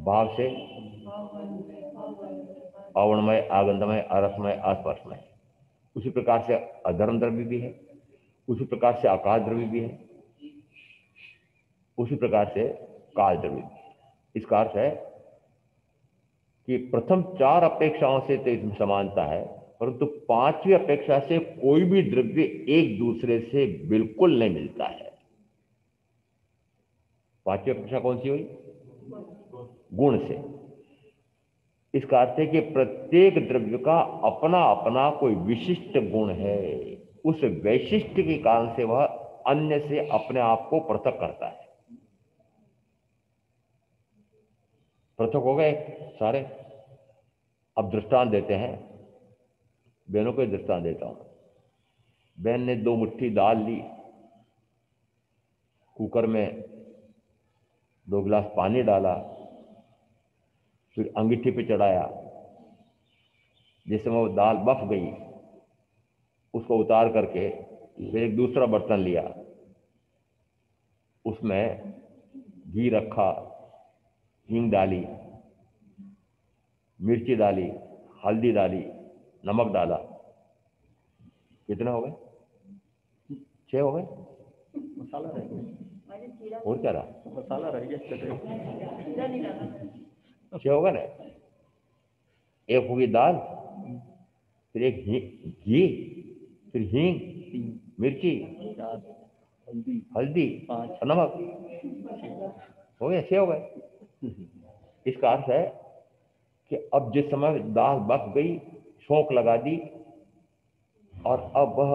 भाव से अवर्णमय, आगंधमय, अरसमय, अस्पर्शमय। उसी प्रकार से अधर्म द्रव्य भी है, उसी प्रकार से आकाश द्रव्य भी है, उसी प्रकार से काल द्रव्य भी है। इसका अर्थ है कि प्रथम चार अपेक्षाओं से तो इसमें समानता है, परंतु पांचवी अपेक्षा से कोई भी द्रव्य एक दूसरे से बिल्कुल नहीं मिलता है। पांचवी अपेक्षा कौन सी हुई? गुण से। इसका अर्थ है कि प्रत्येक द्रव्य का अपना अपना कोई विशिष्ट गुण है। उस वैशिष्ट के कारण से वह अन्य से अपने आप को पृथक करता है। पृथक हो गए सारे। अब दृष्टांत देते हैं, बहनों को दृष्टांत देता हूं। बहन ने 2 मुट्ठी दाल ली, कुकर में 2 गिलास पानी डाला, फिर अंगीठी पे चढ़ाया। जिस समय वो दाल बफ गई, उसको उतार करके फिर एक दूसरा बर्तन लिया, उसमें घी रखा, हींग डाली, मिर्ची डाली, हल्दी डाली, नमक डाला। कितने हो गए? 6 हो गए। मसाला रह गया, और क्या रहा? मसाला रह गया। 6 होगा ना। एक होगी दाल, फिर एक घी, फिर हींग, मिर्ची, हल्दी और नमक। हो गया, 6 हो गए। इसका अर्थ है कि अब जिस समय दाल बच गई, छोंक लगा दी, और अब वह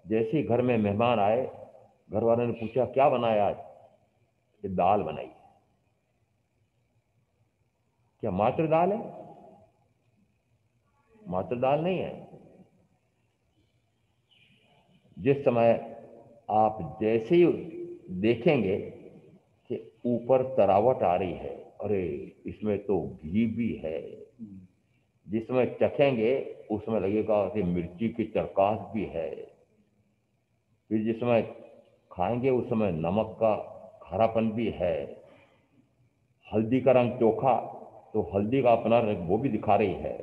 जैसे घर में मेहमान आए, घर वालों ने पूछा क्या बनाया आज? ये दाल बनाई। क्या मात्र दाल है? मात्र दाल नहीं है। जिस समय आप जैसे ही देखेंगे कि ऊपर तरावट आ रही है, अरे इसमें तो घी भी है, जिस समय चखेंगे उस समय लगेगा कि मिर्ची की चरकास भी है, फिर जिस समय खाएंगे उस समय नमक का खारापन भी है, हल्दी का रंग चोखा तो हल्दी का अपना रंग वो भी दिखा रही है,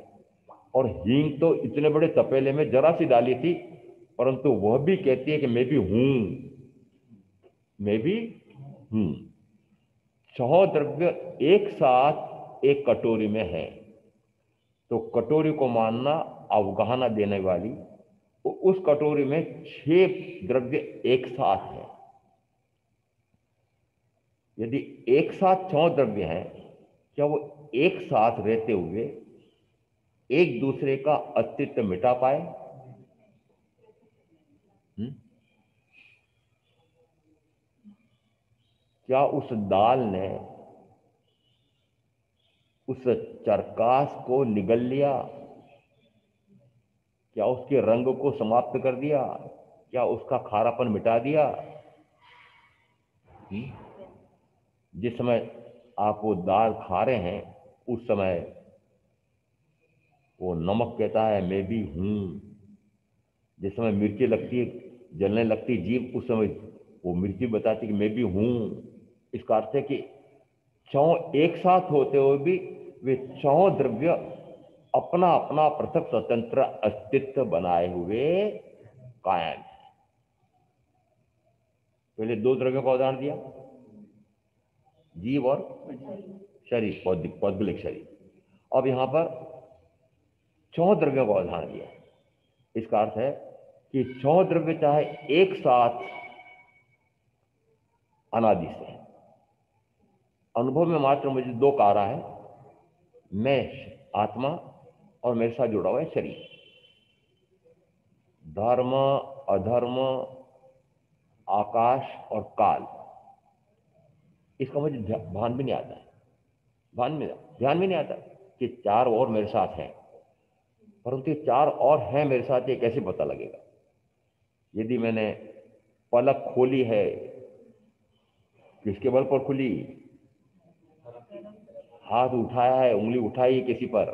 और हींग तो इतने बड़े तपेले में जरा सी डाली थी, परंतु वह भी कहती है कि मैं भी हूं, मैं भी हूं। 6 द्रव्य एक साथ एक कटोरी में है, तो कटोरी को मानना अवगाहना देने वाली, तो उस कटोरी में 6 द्रव्य एक साथ है। यदि एक साथ 6 द्रव्य हैं, क्या वो एक साथ रहते हुए एक दूसरे का अस्तित्व मिटा पाए? क्या उस दाल ने उस चरकास को निगल लिया? क्या उसके रंग को समाप्त कर दिया? क्या उसका खारापन मिटा दिया? जिस समय आप वो दाल खा रहे हैं, उस समय वो नमक कहता है मैं भी हूं। जिस समय मिर्ची लगती है, जलने लगती जीभ, उस समय वो मिर्ची बताती कि मैं भी हूं। इसका अर्थ है कि 6 एक साथ होते हुए भी वे 6 द्रव्य अपना अपना पृथक स्वतंत्र अस्तित्व बनाए हुए कायम है। पहले 2 द्रव्यों का उदाहरण दिया, जीव और शरीर, पौद्गलिक शरीर। अब यहां पर 6 द्रव्यों का उदाहरण दिया। इसका अर्थ है कि 6 द्रव्य चाहे एक साथ अनादि से है। अनुभव में मात्र मुझे 2 का आ रहा है, मैं आत्मा और मेरे साथ जुड़ा हुआ है शरीर। धर्म, अधर्म, आकाश और काल, इसका मुझे ध्यान भी नहीं आता है, ध्यान भी नहीं आता कि 4 और मेरे साथ हैं। परंतु ये चार और हैं मेरे साथ, ये कैसे पता लगेगा? यदि मैंने पलक खोली है, किसके बल पर खुली? हाथ उठाया है, उंगली उठाई है किसी पर,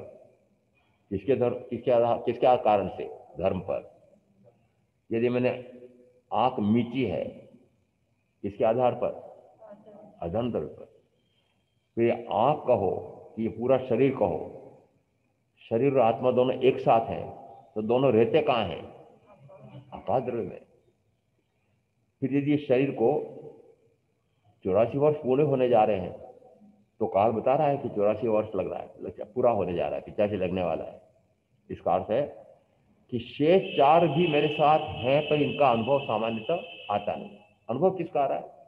किसके धर्म, किसके कारण से? धर्म पर। यदि मैंने आंख मीची है, किसके आधार पर? अधर्म धर्म पर। फिर ये आंख कहो कि ये पूरा शरीर कहो, शरीर और आत्मा दोनों एक साथ हैं, तो दोनों रहते कहाँ हैं? आकाश द्रव्य में। फिर यदि इस शरीर को 84 वर्ष पूरे होने जा रहे हैं, तो काल बता रहा है कि 84 वर्ष लग रहा है, पूरा होने जा रहा है, 85 लगने वाला है। इसका अर्थ है कि शेष चार भी मेरे साथ हैं, पर इनका अनुभव सामान्यतः आता नहीं। अनुभव किसका आ रहा है?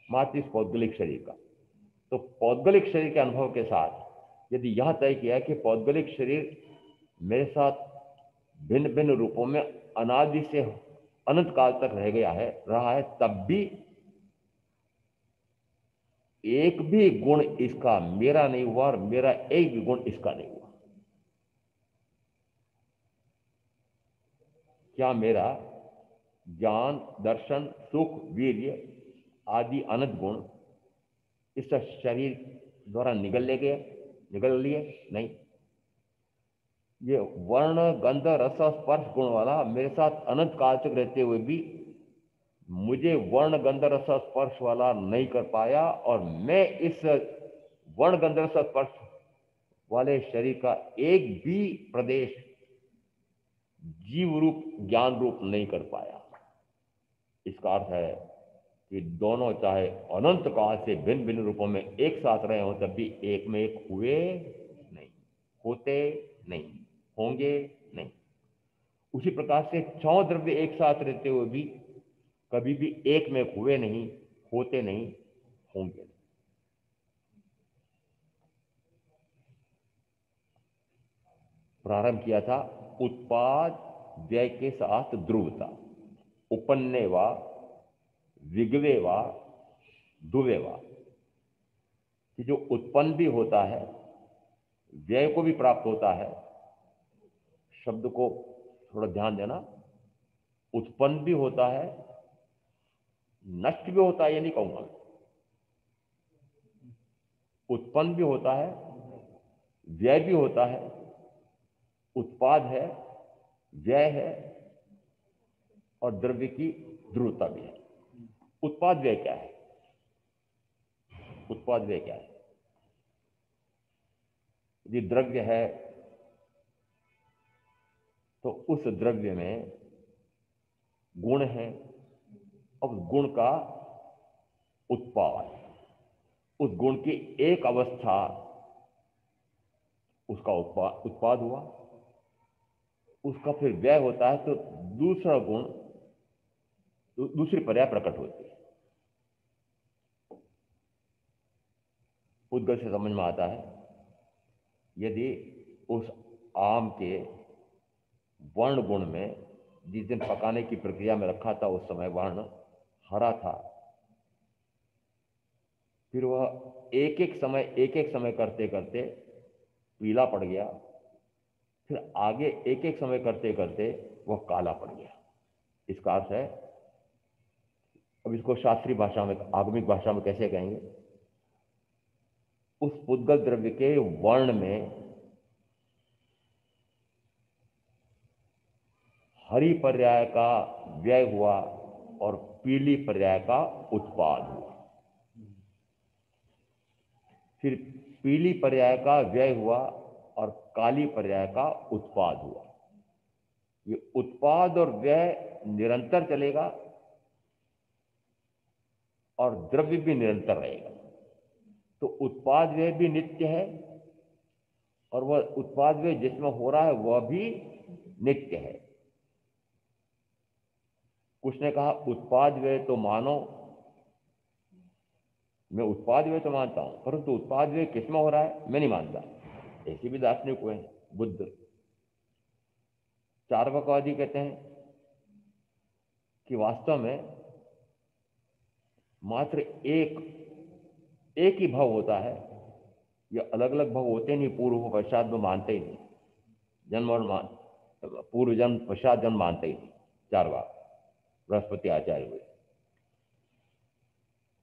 मात्र इस पौद्गलिक शरीर का। तो पौद्गलिक शरीर के अनुभव के साथ यदि यह तय किया कि पौद्गलिक शरीर मेरे साथ भिन्न भिन्न रूपों में अनादि से अनंत काल तक रहा है, तब भी एक भी गुण इसका मेरा नहीं हुआ और मेरा एक भी गुण इसका नहीं हुआ। क्या मेरा ज्ञान, दर्शन, सुख, वीर्य आदि अनंत गुण इस शरीर द्वारा निगल लिए? नहीं। ये वर्ण, गंध, रस, स्पर्श गुण वाला मेरे साथ अनंत काल तक रहते हुए भी मुझे वर्ण, गंध, रस, स्पर्श वाला नहीं कर पाया, और मैं इस वर्ण, गंध, रस, स्पर्श वाले शरीर का एक भी प्रदेश जीव रूप, ज्ञान रूप नहीं कर पाया। इसका अर्थ है कि दोनों चाहे अनंत काल से भिन्न भिन्न रूपों में एक साथ रहे हों, तब भी एक में एक हुए नहीं, होते नहीं, होंगे नहीं। उसी प्रकार से छह द्रव्य एक साथ रहते हुए भी कभी भी एक में हुए नहीं, होते नहीं, होंगे नहीं। प्रारंभ किया था उत्पाद व्यय के साथ ध्रुवता, उपन्ने वा विगवे वा दुवे वा, कि जो उत्पन्न भी होता है, व्यय को भी प्राप्त होता है। शब्द को थोड़ा ध्यान देना, उत्पन्न भी होता है, नष्ट भी होता है, ये नहीं कहूंगा। उत्पन्न भी होता है, व्यय भी होता है, उत्पाद है, व्यय है, और द्रव्य की ध्रुवता भी है। उत्पाद व्यय क्या है? उत्पाद व्यय क्या है? यदि द्रव्य है तो उस द्रव्य में गुण है, और गुण का उत्पाद, उस गुण की एक अवस्था उसका उत्पाद हुआ, उसका फिर व्यय होता है, तो दूसरा गुण, दूसरी पर्याय प्रकट होती है। उद्गत से समझ में आता है, यदि उस आम के वर्ण गुण में जिस दिन पकाने की प्रक्रिया में रखा था, उस समय वर्ण हरा था, फिर वह एक एक समय करते करते पीला पड़ गया, फिर आगे एक एक समय करते करते वह काला पड़ गया। इसका अर्थ है, अब इसको शास्त्रीय भाषा में, आगमिक भाषा में कैसे कहेंगे? उस पुद्गल द्रव्य के वर्ण में हरी पर्याय का व्यय हुआ और पीली पर्याय का उत्पाद हुआ। फिर पीली पर्याय का व्यय हुआ और काली पर्याय का उत्पाद हुआ। ये उत्पाद और व्यय निरंतर चलेगा और द्रव्य भी निरंतर रहेगा। तो उत्पाद व्यय भी नित्य है, और वह उत्पाद व्यय जिसमें हो रहा है वह भी नित्य है। कुछ ने कहा उत्पाद व्यय तो मानो, मैं उत्पाद व्यय तो मानता हूं, परंतु उत्पाद व्यय किसमें हो रहा है मैं नहीं मानता। ऐसे भी दार्शनिक हुए हैं, बुद्ध। चार्वाकवादी कहते हैं कि वास्तव में मात्र एक ही भव होता है, ये अलग अलग भव होते नहीं, पूर्व पश्चात में मानते ही नहीं, जन्म और पूर्व जन्म पश्चात जन्म मानते ही नहीं। 4 बार बृहस्पति आचार्य हुए।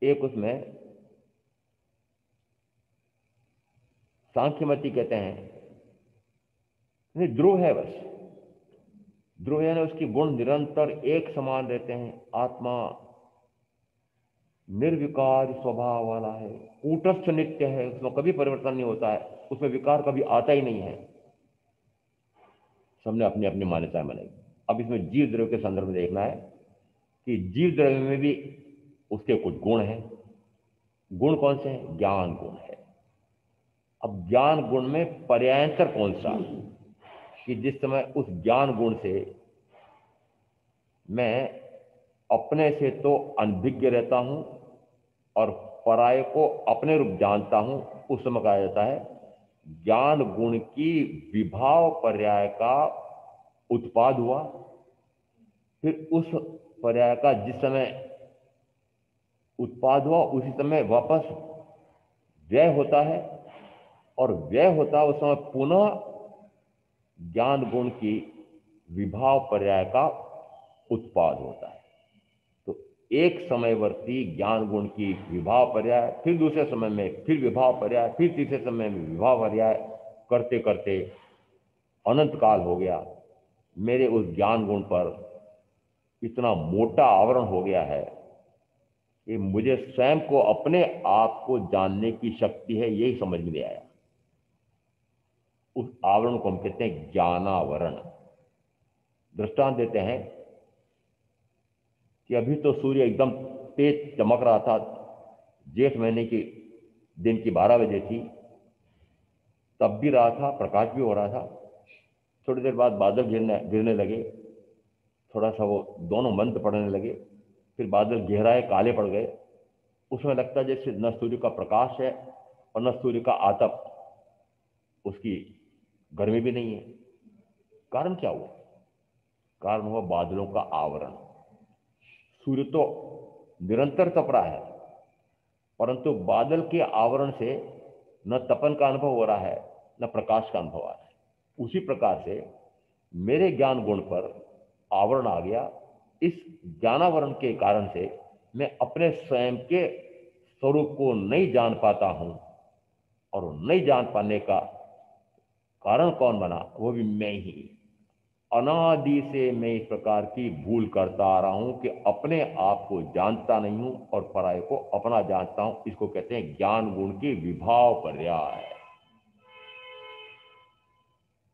एक उसमें सांख्यमति कहते हैं नहीं, ध्रुव है बस। ध्रुव यानी उसकी गुण निरंतर एक समान रहते हैं। आत्मा निर्विकार स्वभाव वाला है, कूटस्थ नित्य है, उसमें कभी परिवर्तन नहीं होता है, उसमें विकार कभी आता ही नहीं है। सबने अपनी अपनी मान्यताएं बनाई। अब इसमें जीव द्रव्य के संदर्भ में देखना है कि जीव द्रव्य में भी उसके कुछ गुण हैं। गुण कौन से हैं? ज्ञान गुण है। अब ज्ञान गुण में पर्यायंतर कौन सा, कि जिस समय उस ज्ञान गुण से मैं अपने से तो अनभिज्ञ रहता हूं और पराये को अपने रूप जानता हूं, उस समय कहा जाता है ज्ञान गुण की विभाव पर्याय का उत्पाद हुआ। फिर उस पर्याय का जिस समय उत्पाद हुआ उसी समय वापस व्यय होता है, और व्यय होता है उस समय पुनः ज्ञान गुण की विभाव पर्याय का उत्पाद होता है। तो एक समयवर्ती ज्ञान गुण की विभाव पर्याय, फिर दूसरे समय में फिर विभाव पर्याय, फिर तीसरे समय में विभाव पर्याय करते करते अनंत काल हो गया। मेरे उस ज्ञान गुण पर इतना मोटा आवरण हो गया है कि मुझे स्वयं को, अपने आप को जानने की शक्ति है, यही समझ में नहीं आया। उस आवरण को हम कहते हैं ज्ञानावरण। दृष्टांत देते हैं कि अभी तो सूर्य एकदम तेज चमक रहा था, जेठ महीने की दिन की 12 बजे थी, तब भी रहा था, प्रकाश भी हो रहा था। थोड़ी देर बाद बादल गिरने लगे, थोड़ा सा वो दोनों मंद पड़ने लगे, फिर बादल गहराए काले पड़ गए। उसमें लगता है जैसे न सूर्य का प्रकाश है और न सूर्य का आतप, उसकी गर्मी भी नहीं है। कारण क्या हुआ? कारण हुआ बादलों का आवरण। सूर्य तो निरंतर तप रहा है, परंतु बादल के आवरण से न तपन का अनुभव हो रहा है न प्रकाश का अनुभव आ रहा है। उसी प्रकार से मेरे ज्ञान गुण पर आवरण आ गया। इस ज्ञानावरण के कारण से मैं अपने स्वयं के स्वरूप को नहीं जान पाता हूं, और नहीं जान पाने का कारण कौन बना? वो भी मैं ही। अनादि से मैं इस प्रकार की भूल करता आ रहा हूं कि अपने आप को जानता नहीं हूं और पराये को अपना जानता हूं। इसको कहते हैं ज्ञान गुण की विभाव पर्याय।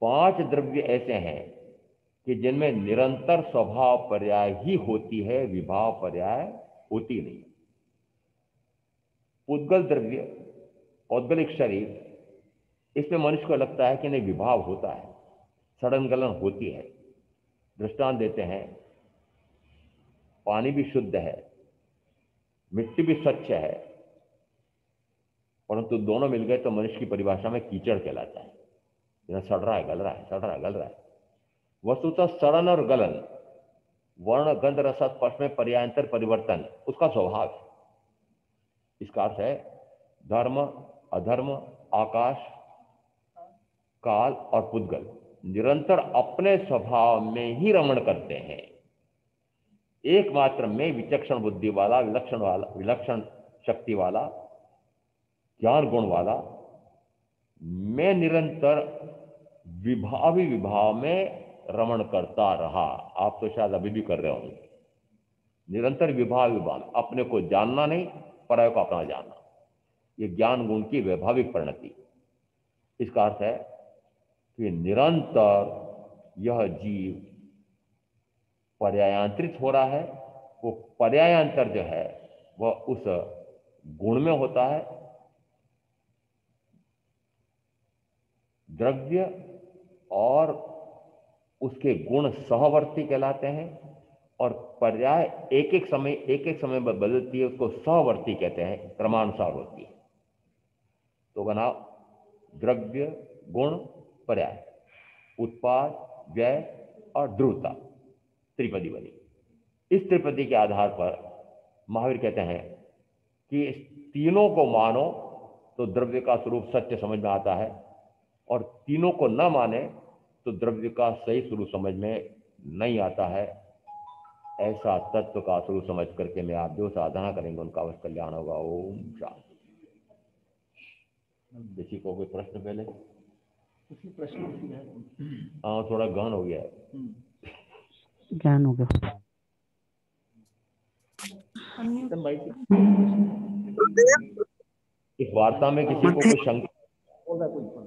5 द्रव्य ऐसे हैं कि जिनमें निरंतर स्वभाव पर्याय ही होती है, विभाव पर्याय होती नहीं। उद्गल द्रव्य, औद्गलिक शरीर, इसमें मनुष्य को लगता है कि नहीं विभाव होता है, सड़न गलन होती है। दृष्टांत देते हैं, पानी भी शुद्ध है, मिट्टी भी स्वच्छ है, परंतु दोनों मिल गए तो मनुष्य की परिभाषा में कीचड़ कहलाता है। यह सड़ रहा है, गल रहा है, सड़ रहा है, गल रहा है। वस्तुतः सड़न और गलन वर्ण गंध रस स्पर्श में पर्यायंतर परिवर्तन उसका स्वभाव है। इसका अर्थ है धर्म, अधर्म, आकाश, काल और पुद्गल निरंतर अपने स्वभाव में ही रमण करते हैं। एकमात्र में विचक्षण बुद्धि वाला, विलक्षण शक्ति वाला, ज्ञान गुण वाला मैं निरंतर विभावी विभाव में रमण करता रहा। आप तो शायद अभी भी कर रहे होंगे। निरंतर विभाव, अपने को जानना नहीं, पराये को अपना जानना, ये ज्ञान गुण की वैभाविक परिणति। इसका अर्थ है कि निरंतर यह जीव पर्यायांतरित हो रहा है। वो पर्यायांतर जो है वह उस गुण में होता है। द्रव्य और उसके गुण सहवर्ती कहलाते हैं, और पर्याय एक एक समय बदलती है, उसको सहवर्ती कहते हैं, क्रमानुसार होती है। तो बना द्रव्य, गुण, पर्याय, उत्पाद, व्यय और ध्रुवता, त्रिपदी बनी। इस त्रिपदी के आधार पर महावीर कहते हैं कि इस तीनों को मानो तो द्रव्य का स्वरूप सत्य समझ में आता है, और तीनों को न माने तो द्रव्य का सही स्वरूप समझ में नहीं आता है। ऐसा तत्व का स्वरूप समझ करके मैं आप जो साधना करेंगे उनका अवश्य कल्याण होगा। ओम शांति। किसी को कोई प्रश्न पहले? उसी प्रश्न उसी है। हाँ, थोड़ा गहन हो गया है। ज्ञान हो गया। एकदम भाई जी। इस वार्ता में किसी को कोई शंका? बोल रहा है कोई कौन?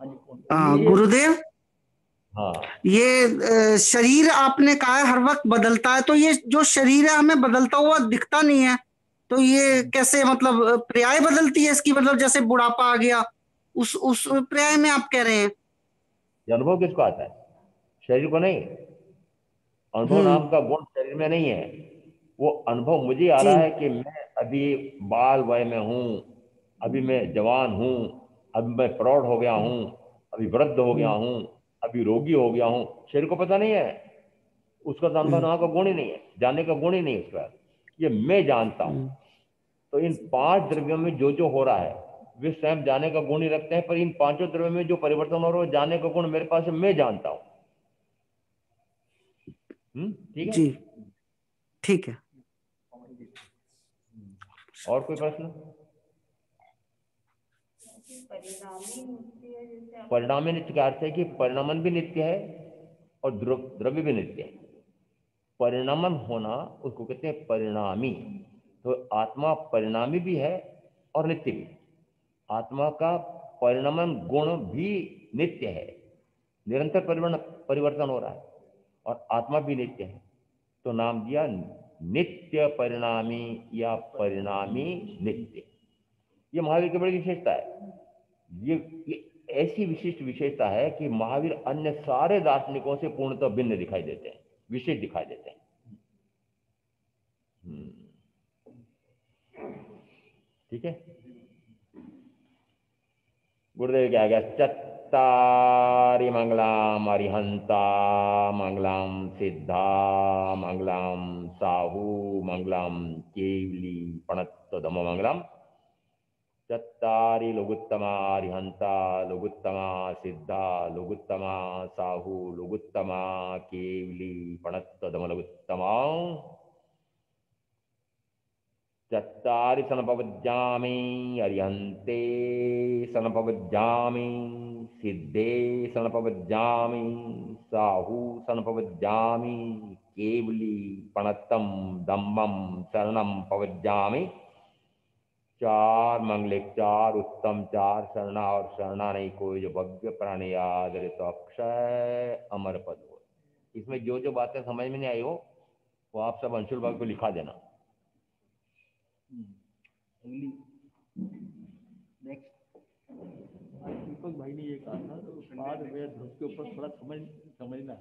हाँ जी कौन? गुरुदेव, हाँ, ये शरीर आपने कहा है हर वक्त बदलता है, तो ये जो शरीर है हमें बदलता हुआ दिखता नहीं है, तो ये कैसे, मतलब पर्याय बदलती है इसकी, मतलब जैसे बुढ़ापा आ गया उस पर्याय में आप कह रहे हैं? ये अनुभव किसको आता है? शरीर को नहीं। अनुभव नाम का गुण शरीर में नहीं है। वो अनुभव मुझे आ रहा जी है कि मैं अभी बाल वय में हूँ, अभी मैं जवान हूँ, अभी मैं प्रौढ़ हो गया हूँ, अभी वृद्ध हो गया हूँ, अभी रोगी हो गया हूँ। शरीर को पता नहीं है। उसका तो अनुभव नाम का गुण ही नहीं है, जानने का गुण ही नहीं है उसका। ये मैं जानता हूँ। तो इन 5 द्रव्यों में जो जो हो रहा है वे स्वयं जाने का गुण ही रखते हैं, पर इन 5 द्रव्यों में जो परिवर्तन हो रहा है जाने का गुण मेरे पास है, मैं जानता हूँ। ठीक है। जी ठीक है। और कोई प्रश्न? परिणामी नित्य का अर्थ है कि परिणामन भी नित्य है और द्रव्य भी नित्य है। परिणामन होना उसको कहते हैं परिणामी। तो आत्मा परिणामी भी है और नित्य भी। आत्मा का परिणामन गुण भी नित्य है, निरंतर परिवर्तन हो रहा है, और आत्मा भी नित्य है। तो नाम दिया नित्य परिणामी या परिणामी नित्य। ये महावीर की बड़ी विशेषता है। ये ऐसी विशिष्ट विशेषता है कि महावीर अन्य सारे दार्शनिकों से पूर्णतः भिन्न दिखाई देते हैं, विशेष दिखाई देते हैं। ठीक है। गुरुदेव क्या गया? चत्तारि मंगलाम अरिहंता मंगलाम सिद्धा मंगलाम साहू मंगलाम केवली पणत्तदम मंगलम। चत्तारि लघुत्तमा अरिहंता लघुत्तमा सिद्धा लघुत्तमा साहू लघुत्तमा केवली पणत्तदम लघुत्तमा। चत्तारि सनपवज्जामि अरिहन्ते सनपवज्जामि सिद्धे सनपवज्जामि साहू सनपवज्जामि केवली पणत्तम दम्बम शरणम पवज्जामि। 4 मंगलिक, 4 उत्तम, 4 शरणा और शरणा नहीं कोई, जो भव्य प्राणी आदरित तो अक्षय अमर पद हो। इसमें जो जो बातें समझ में नहीं आई हो वो आप सब अंशुल भाग को लिखा देना। अगली नेक्स्ट दीपक भाई ने ये कहा था तो बाद में ध्रुव के ऊपर थोड़ा समझना